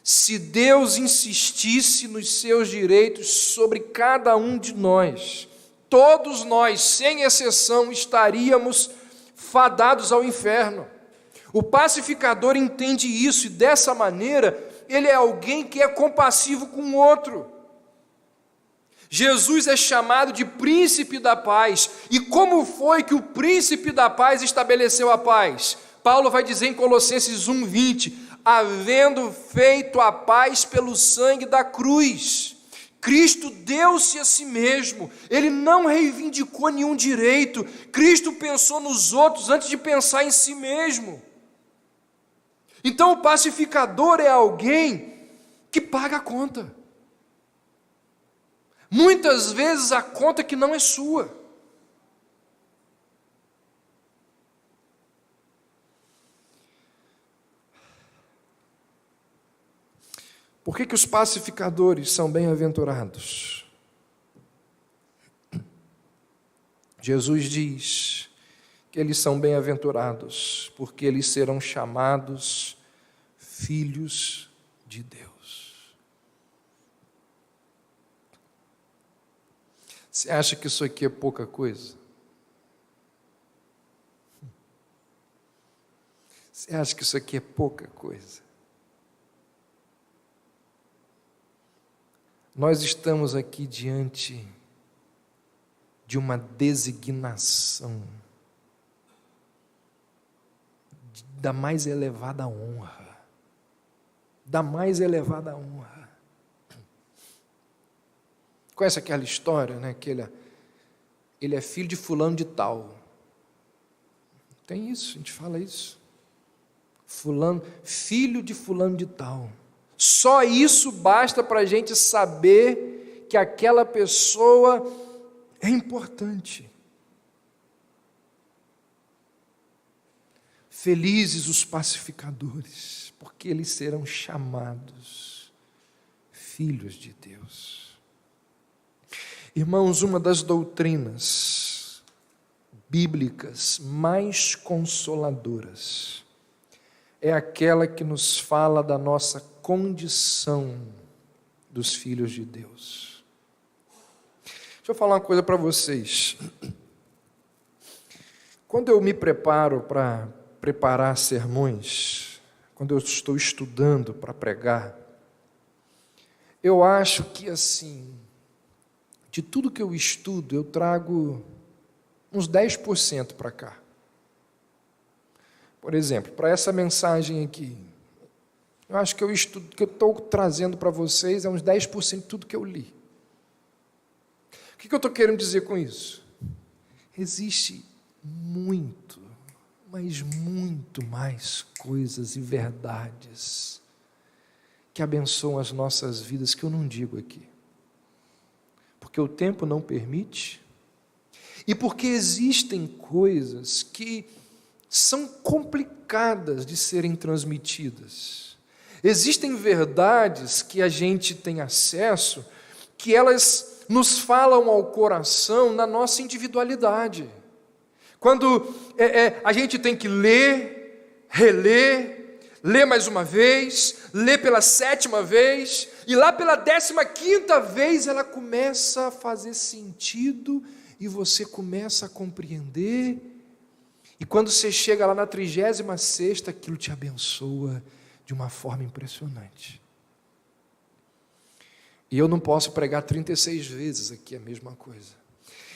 Se Deus insistisse nos seus direitos sobre cada um de nós, todos nós, sem exceção, estaríamos fadados ao inferno. O pacificador entende isso e dessa maneira ele é alguém que é compassivo com o outro. Jesus é chamado de príncipe da paz. E como foi que o príncipe da paz estabeleceu a paz? Paulo vai dizer em Colossenses 1:20, havendo feito a paz pelo sangue da cruz. Cristo deu-se a si mesmo, ele não reivindicou nenhum direito. Cristo pensou nos outros antes de pensar em si mesmo. Então o pacificador é alguém que paga a conta. Muitas vezes a conta que não é sua. Por que os pacificadores são bem-aventurados? Jesus diz que eles são bem-aventurados, porque eles serão chamados filhos de Deus. Você acha que isso aqui é pouca coisa? Você acha que isso aqui é pouca coisa? Nós estamos aqui diante de uma designação da mais elevada honra, da mais elevada honra. Conhece aquela história, né? Que ele é filho de fulano de tal. Tem isso, a gente fala isso. Fulano, filho de fulano de tal. Só isso basta para a gente saber que aquela pessoa é importante. Felizes os pacificadores, porque eles serão chamados filhos de Deus. Irmãos, uma das doutrinas bíblicas mais consoladoras é aquela que nos fala da nossa condição dos filhos de Deus. Deixa eu falar uma coisa para vocês. Quando eu me preparo para preparar sermões, quando eu estou estudando para pregar, eu acho que assim, de tudo que eu estudo, eu trago uns 10% para cá. Por exemplo, para essa mensagem aqui, eu acho que eu estou trazendo para vocês é uns 10% de tudo que eu li. O que eu estou querendo dizer com isso? Existe muito, mas muito mais coisas e verdades que abençoam as nossas vidas, que eu não digo aqui. Porque o tempo não permite, e porque existem coisas que são complicadas de serem transmitidas. Existem verdades que a gente tem acesso, que elas nos falam ao coração na nossa individualidade. Quando a gente tem que ler, reler, ler mais uma vez, ler pela 7ª vez, e lá pela 15ª vez ela começa a fazer sentido, e você começa a compreender, e quando você chega lá na 36ª, aquilo te abençoa de uma forma impressionante. E eu não posso pregar 36 vezes aqui a mesma coisa.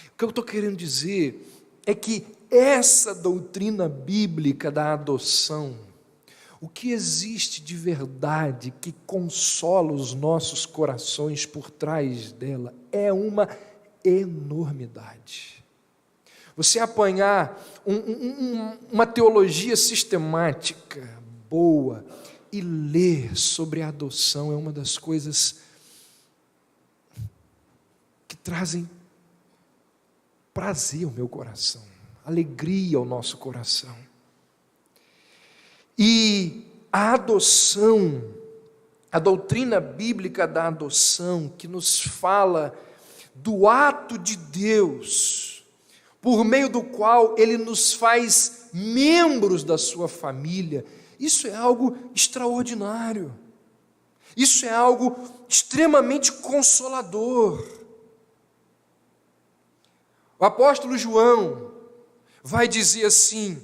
O que eu estou querendo dizer é que essa doutrina bíblica da adoção, o que existe de verdade que consola os nossos corações por trás dela, é uma enormidade. Você apanhar uma teologia sistemática, boa, e ler sobre a adoção é uma das coisas que trazem prazer ao meu coração, alegria ao nosso coração. E a adoção, a doutrina bíblica da adoção, que nos fala do ato de Deus, por meio do qual Ele nos faz membros da sua família, isso é algo extraordinário, isso é algo extremamente consolador. O apóstolo João vai dizer assim: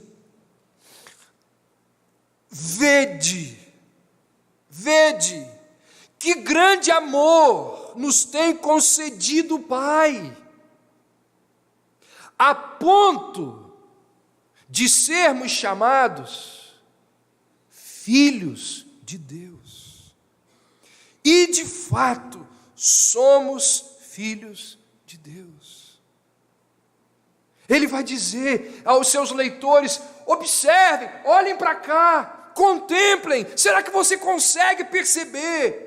vede, que grande amor nos tem concedido o Pai, a ponto de sermos chamados filhos de Deus. E de fato, somos filhos de Deus. Ele vai dizer aos seus leitores: observem, olhem para cá, contemplem. Será que você consegue perceber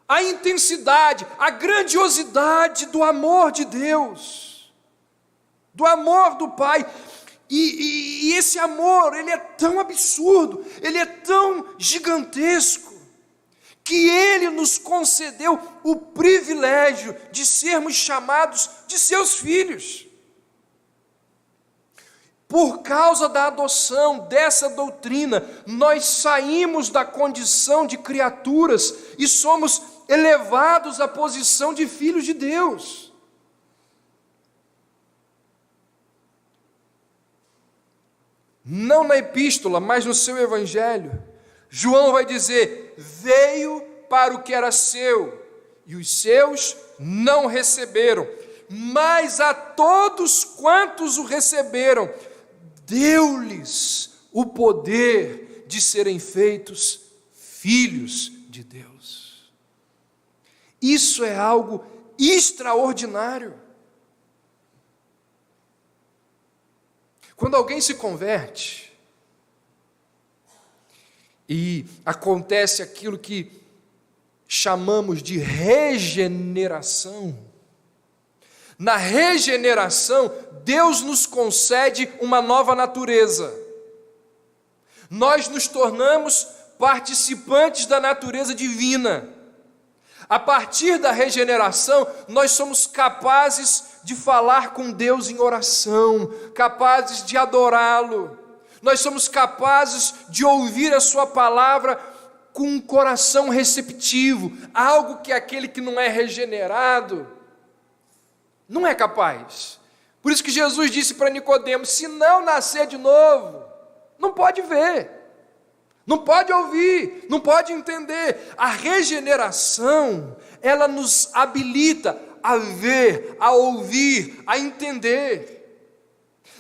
a intensidade, a grandiosidade do amor de Deus, do amor do Pai? E esse amor, ele é tão absurdo, ele é tão gigantesco, que Ele nos concedeu o privilégio de sermos chamados de seus filhos. Por causa da adoção, dessa doutrina, nós saímos da condição de criaturas e somos elevados à posição de filhos de Deus. Não na epístola, mas no seu evangelho, João vai dizer: veio para o que era seu, e os seus não receberam, mas a todos quantos o receberam, deu-lhes o poder de serem feitos filhos de Deus. Isso é algo extraordinário. Quando alguém se converte e acontece aquilo que chamamos de regeneração, na regeneração, Deus nos concede uma nova natureza. Nós nos tornamos participantes da natureza divina. A partir da regeneração, nós somos capazes de falar com Deus em oração, capazes de adorá-lo. Nós somos capazes de ouvir a sua palavra com um coração receptivo, algo que aquele que não é regenerado não é capaz. Por isso que Jesus disse para Nicodemo: se não nascer de novo, não pode ver, não pode ouvir, não pode entender. A regeneração, ela nos habilita a ver, a ouvir, a entender.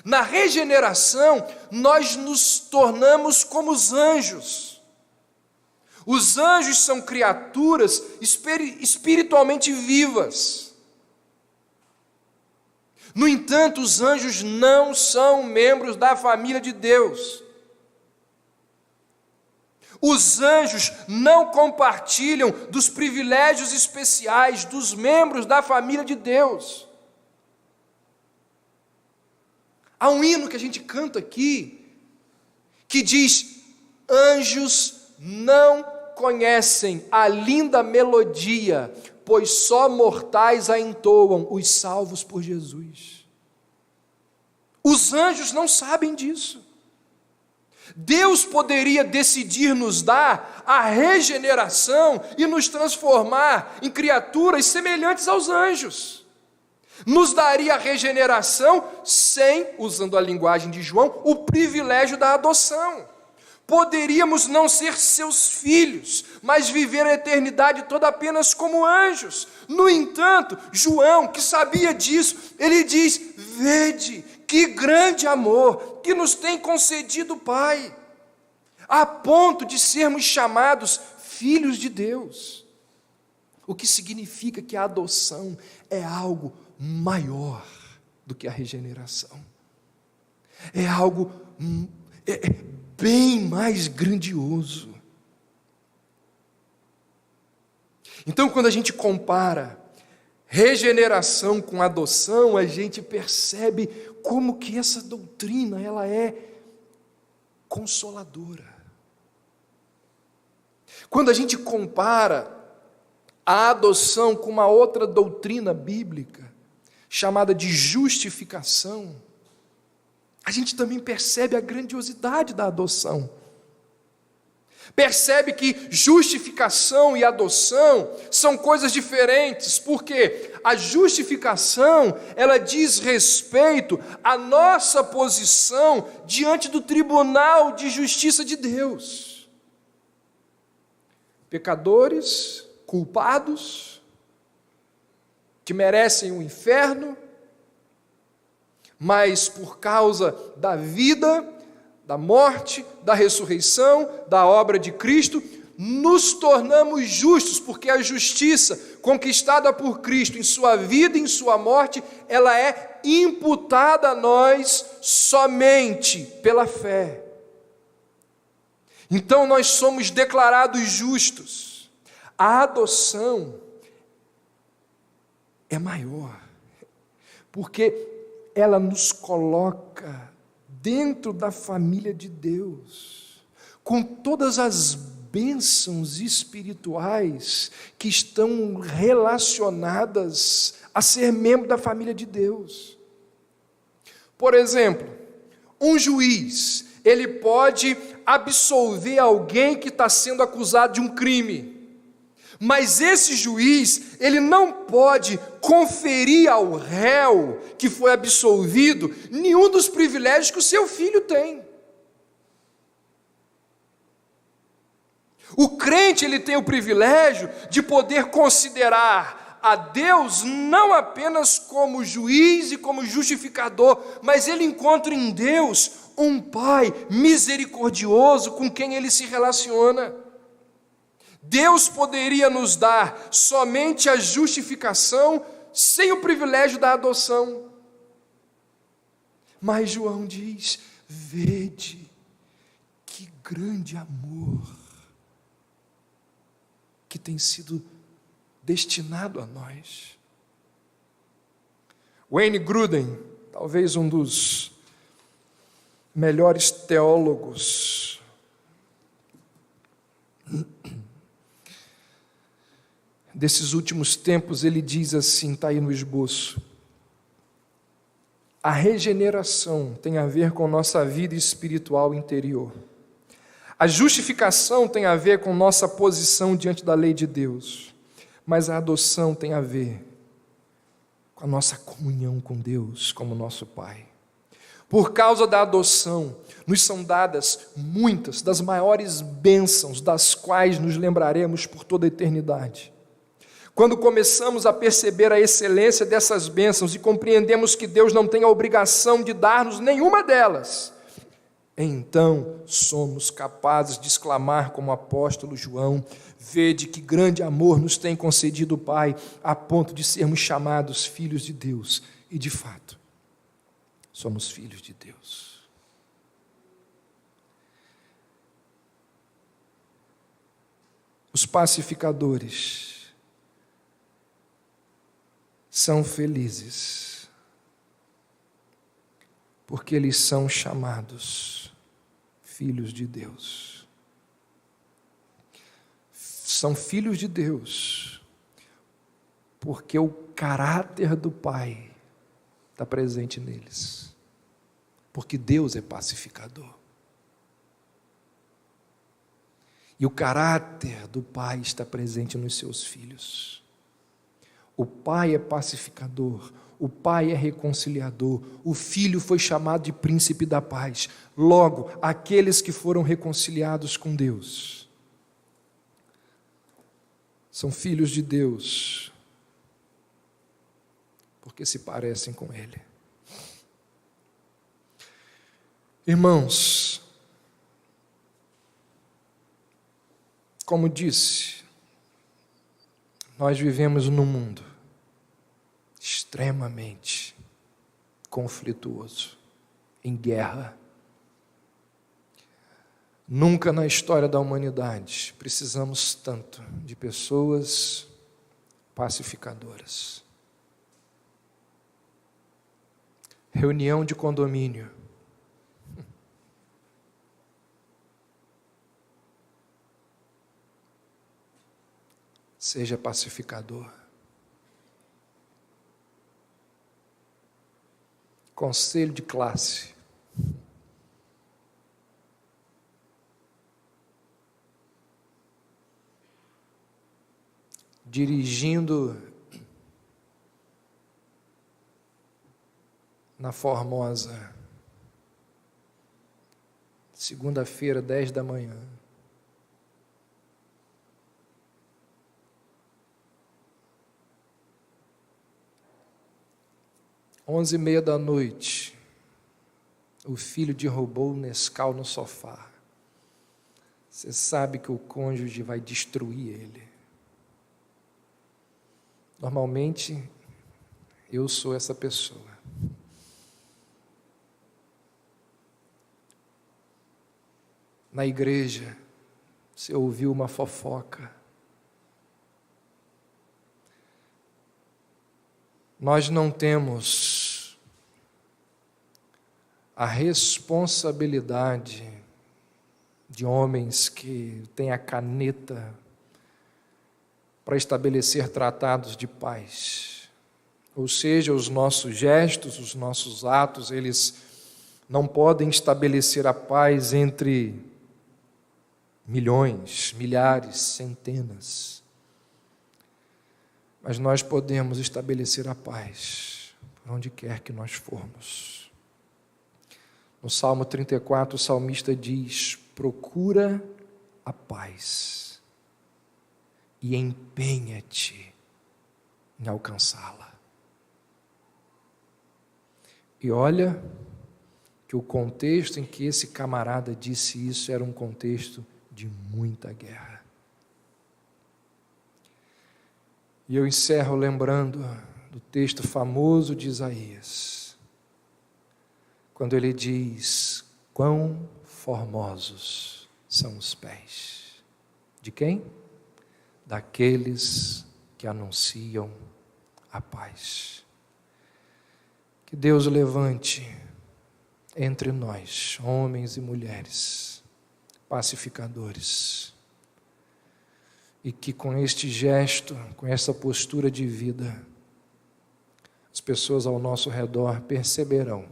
Na regeneração, nós nos tornamos como os anjos. Os anjos são criaturas espiritualmente vivas. No entanto, os anjos não são membros da família de Deus. Os anjos não compartilham dos privilégios especiais dos membros da família de Deus. Há um hino que a gente canta aqui, que diz: anjos não conhecem a linda melodia, pois só mortais a entoam, os salvos por Jesus. Os anjos não sabem disso. Deus poderia decidir nos dar a regeneração e nos transformar em criaturas semelhantes aos anjos. Nos daria a regeneração sem, usando a linguagem de João, o privilégio da adoção. Poderíamos não ser seus filhos, mas viver a eternidade toda apenas como anjos. No entanto, João, que sabia disso, ele diz: vede, que grande amor que nos tem concedido o Pai, a ponto de sermos chamados filhos de Deus. O que significa que a adoção é algo maior do que a regeneração. É algo bem mais grandioso. Então, quando a gente compara regeneração com adoção, a gente percebe como que essa doutrina ela é consoladora. Quando a gente compara a adoção com uma outra doutrina bíblica, chamada de justificação, a gente também percebe a grandiosidade da adoção. Percebe que justificação e adoção são coisas diferentes, porque a justificação, ela diz respeito à nossa posição diante do tribunal de justiça de Deus. Pecadores, culpados, que merecem o inferno, mas por causa da vida, da morte, da ressurreição, da obra de Cristo, nos tornamos justos, porque a justiça conquistada por Cristo em sua vida e em sua morte, ela é imputada a nós somente pela fé. Então nós somos declarados justos. A adoção é maior, porque ela nos coloca dentro da família de Deus, com todas as bênçãos espirituais que estão relacionadas a ser membro da família de Deus. Por exemplo, um juiz, ele pode absolver alguém que está sendo acusado de um crime, mas esse juiz, ele não pode conferir ao réu que foi absolvido nenhum dos privilégios que o seu filho tem. O crente, ele tem o privilégio de poder considerar a Deus não apenas como juiz e como justificador, mas ele encontra em Deus um Pai misericordioso com quem ele se relaciona. Deus poderia nos dar somente a justificação sem o privilégio da adoção. Mas João diz: vede que grande amor que tem sido destinado a nós. Wayne Grudem, talvez um dos melhores teólogos desses últimos tempos, ele diz assim, está aí no esboço: a regeneração tem a ver com nossa vida espiritual interior. A justificação tem a ver com nossa posição diante da lei de Deus, mas a adoção tem a ver com a nossa comunhão com Deus como nosso Pai. Por causa da adoção, nos são dadas muitas das maiores bênçãos, das quais nos lembraremos por toda a eternidade. Quando começamos a perceber a excelência dessas bênçãos e compreendemos que Deus não tem a obrigação de dar-nos nenhuma delas, então somos capazes de exclamar como o apóstolo João: vede que grande amor nos tem concedido o Pai, a ponto de sermos chamados filhos de Deus. E de fato, somos filhos de Deus. Os pacificadores são felizes, porque eles são chamados filhos de Deus. São filhos de Deus, porque o caráter do Pai está presente neles, porque Deus é pacificador. E o caráter do Pai está presente nos seus filhos. O Pai é pacificador, o Pai é reconciliador, o Filho foi chamado de príncipe da paz. Logo, aqueles que foram reconciliados com Deus são filhos de Deus, porque se parecem com Ele. Irmãos, como disse, nós vivemos num mundo extremamente conflituoso, em guerra. Nunca na história da humanidade precisamos tanto de pessoas pacificadoras. Reunião de condomínio. Seja pacificador. Conselho de classe. Dirigindo na Formosa, segunda-feira, 10 da manhã. Onze e meia da noite, o filho derrubou o Nescau no sofá. Você sabe que o cônjuge vai destruir ele. Normalmente, eu sou essa pessoa. Na igreja, você ouviu uma fofoca. Nós não temos a responsabilidade de homens que têm a caneta para estabelecer tratados de paz. Ou seja, os nossos gestos, os nossos atos, eles não podem estabelecer a paz entre milhões, milhares, centenas. Mas nós podemos estabelecer a paz por onde quer que nós formos. No Salmo 34, o salmista diz: procura a paz e empenha-te em alcançá-la. E olha que o contexto em que esse camarada disse isso era um contexto de muita guerra. E eu encerro lembrando do texto famoso de Isaías, quando ele diz: quão formosos são os pés. De quem? Daqueles que anunciam a paz. Que Deus levante entre nós, homens e mulheres, pacificadores, e que com este gesto, com essa postura de vida, as pessoas ao nosso redor perceberão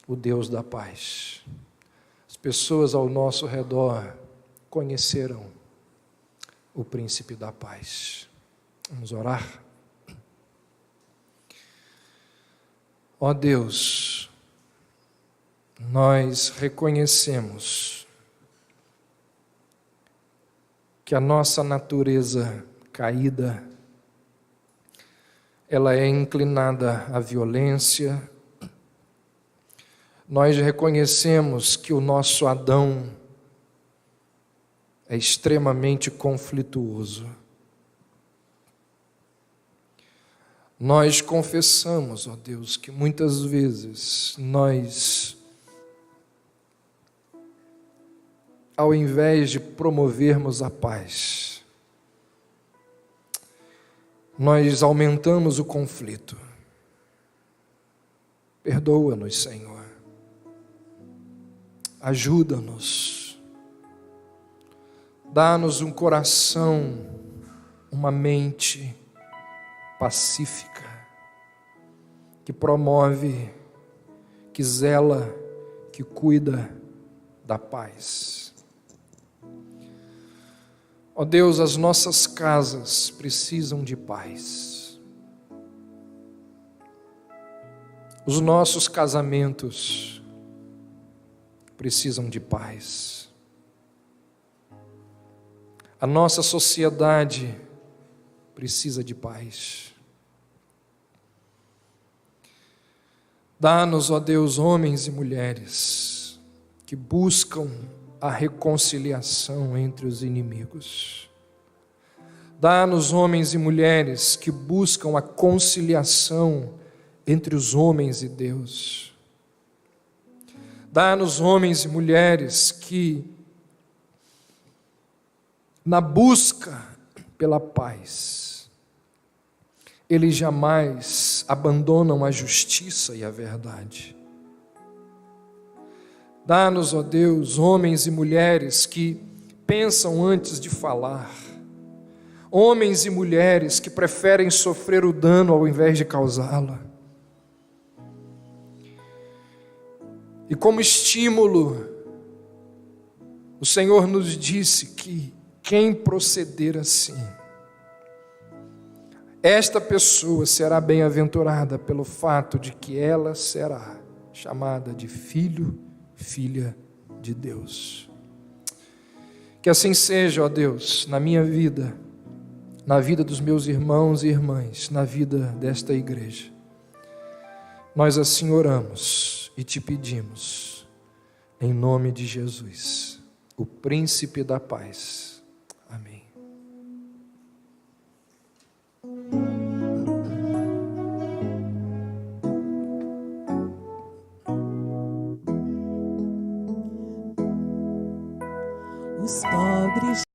o Deus da paz. As pessoas ao nosso redor conhecerão o Príncipe da paz. Vamos orar? Ó Deus, nós reconhecemos que a nossa natureza caída, ela é inclinada à violência. Nós reconhecemos que o nosso Adão é extremamente conflituoso. Nós confessamos, ó Deus, que muitas vezes nós ao invés de promovermos a paz, nós aumentamos o conflito. Perdoa-nos, Senhor. Ajuda-nos. Dá-nos um coração, uma mente pacífica, que promove, que zela, que cuida da paz. Ó Deus, as nossas casas precisam de paz. Os nossos casamentos precisam de paz. A nossa sociedade precisa de paz. Dá-nos, ó Deus, homens e mulheres que buscam a reconciliação entre os inimigos. Dá-nos homens e mulheres que buscam a conciliação entre os homens e Deus. Dá-nos homens e mulheres que, na busca pela paz, eles jamais abandonam a justiça e a verdade. Dá-nos, ó Deus, homens e mulheres que pensam antes de falar, homens e mulheres que preferem sofrer o dano ao invés de causá-lo. E como estímulo, o Senhor nos disse que quem proceder assim, esta pessoa será bem-aventurada pelo fato de que ela será chamada de filho, filha de Deus. Que assim seja, ó Deus, na minha vida, na vida dos meus irmãos e irmãs, na vida desta igreja. Nós assim oramos e te pedimos, em nome de Jesus, o príncipe da paz. Amém. Os pobres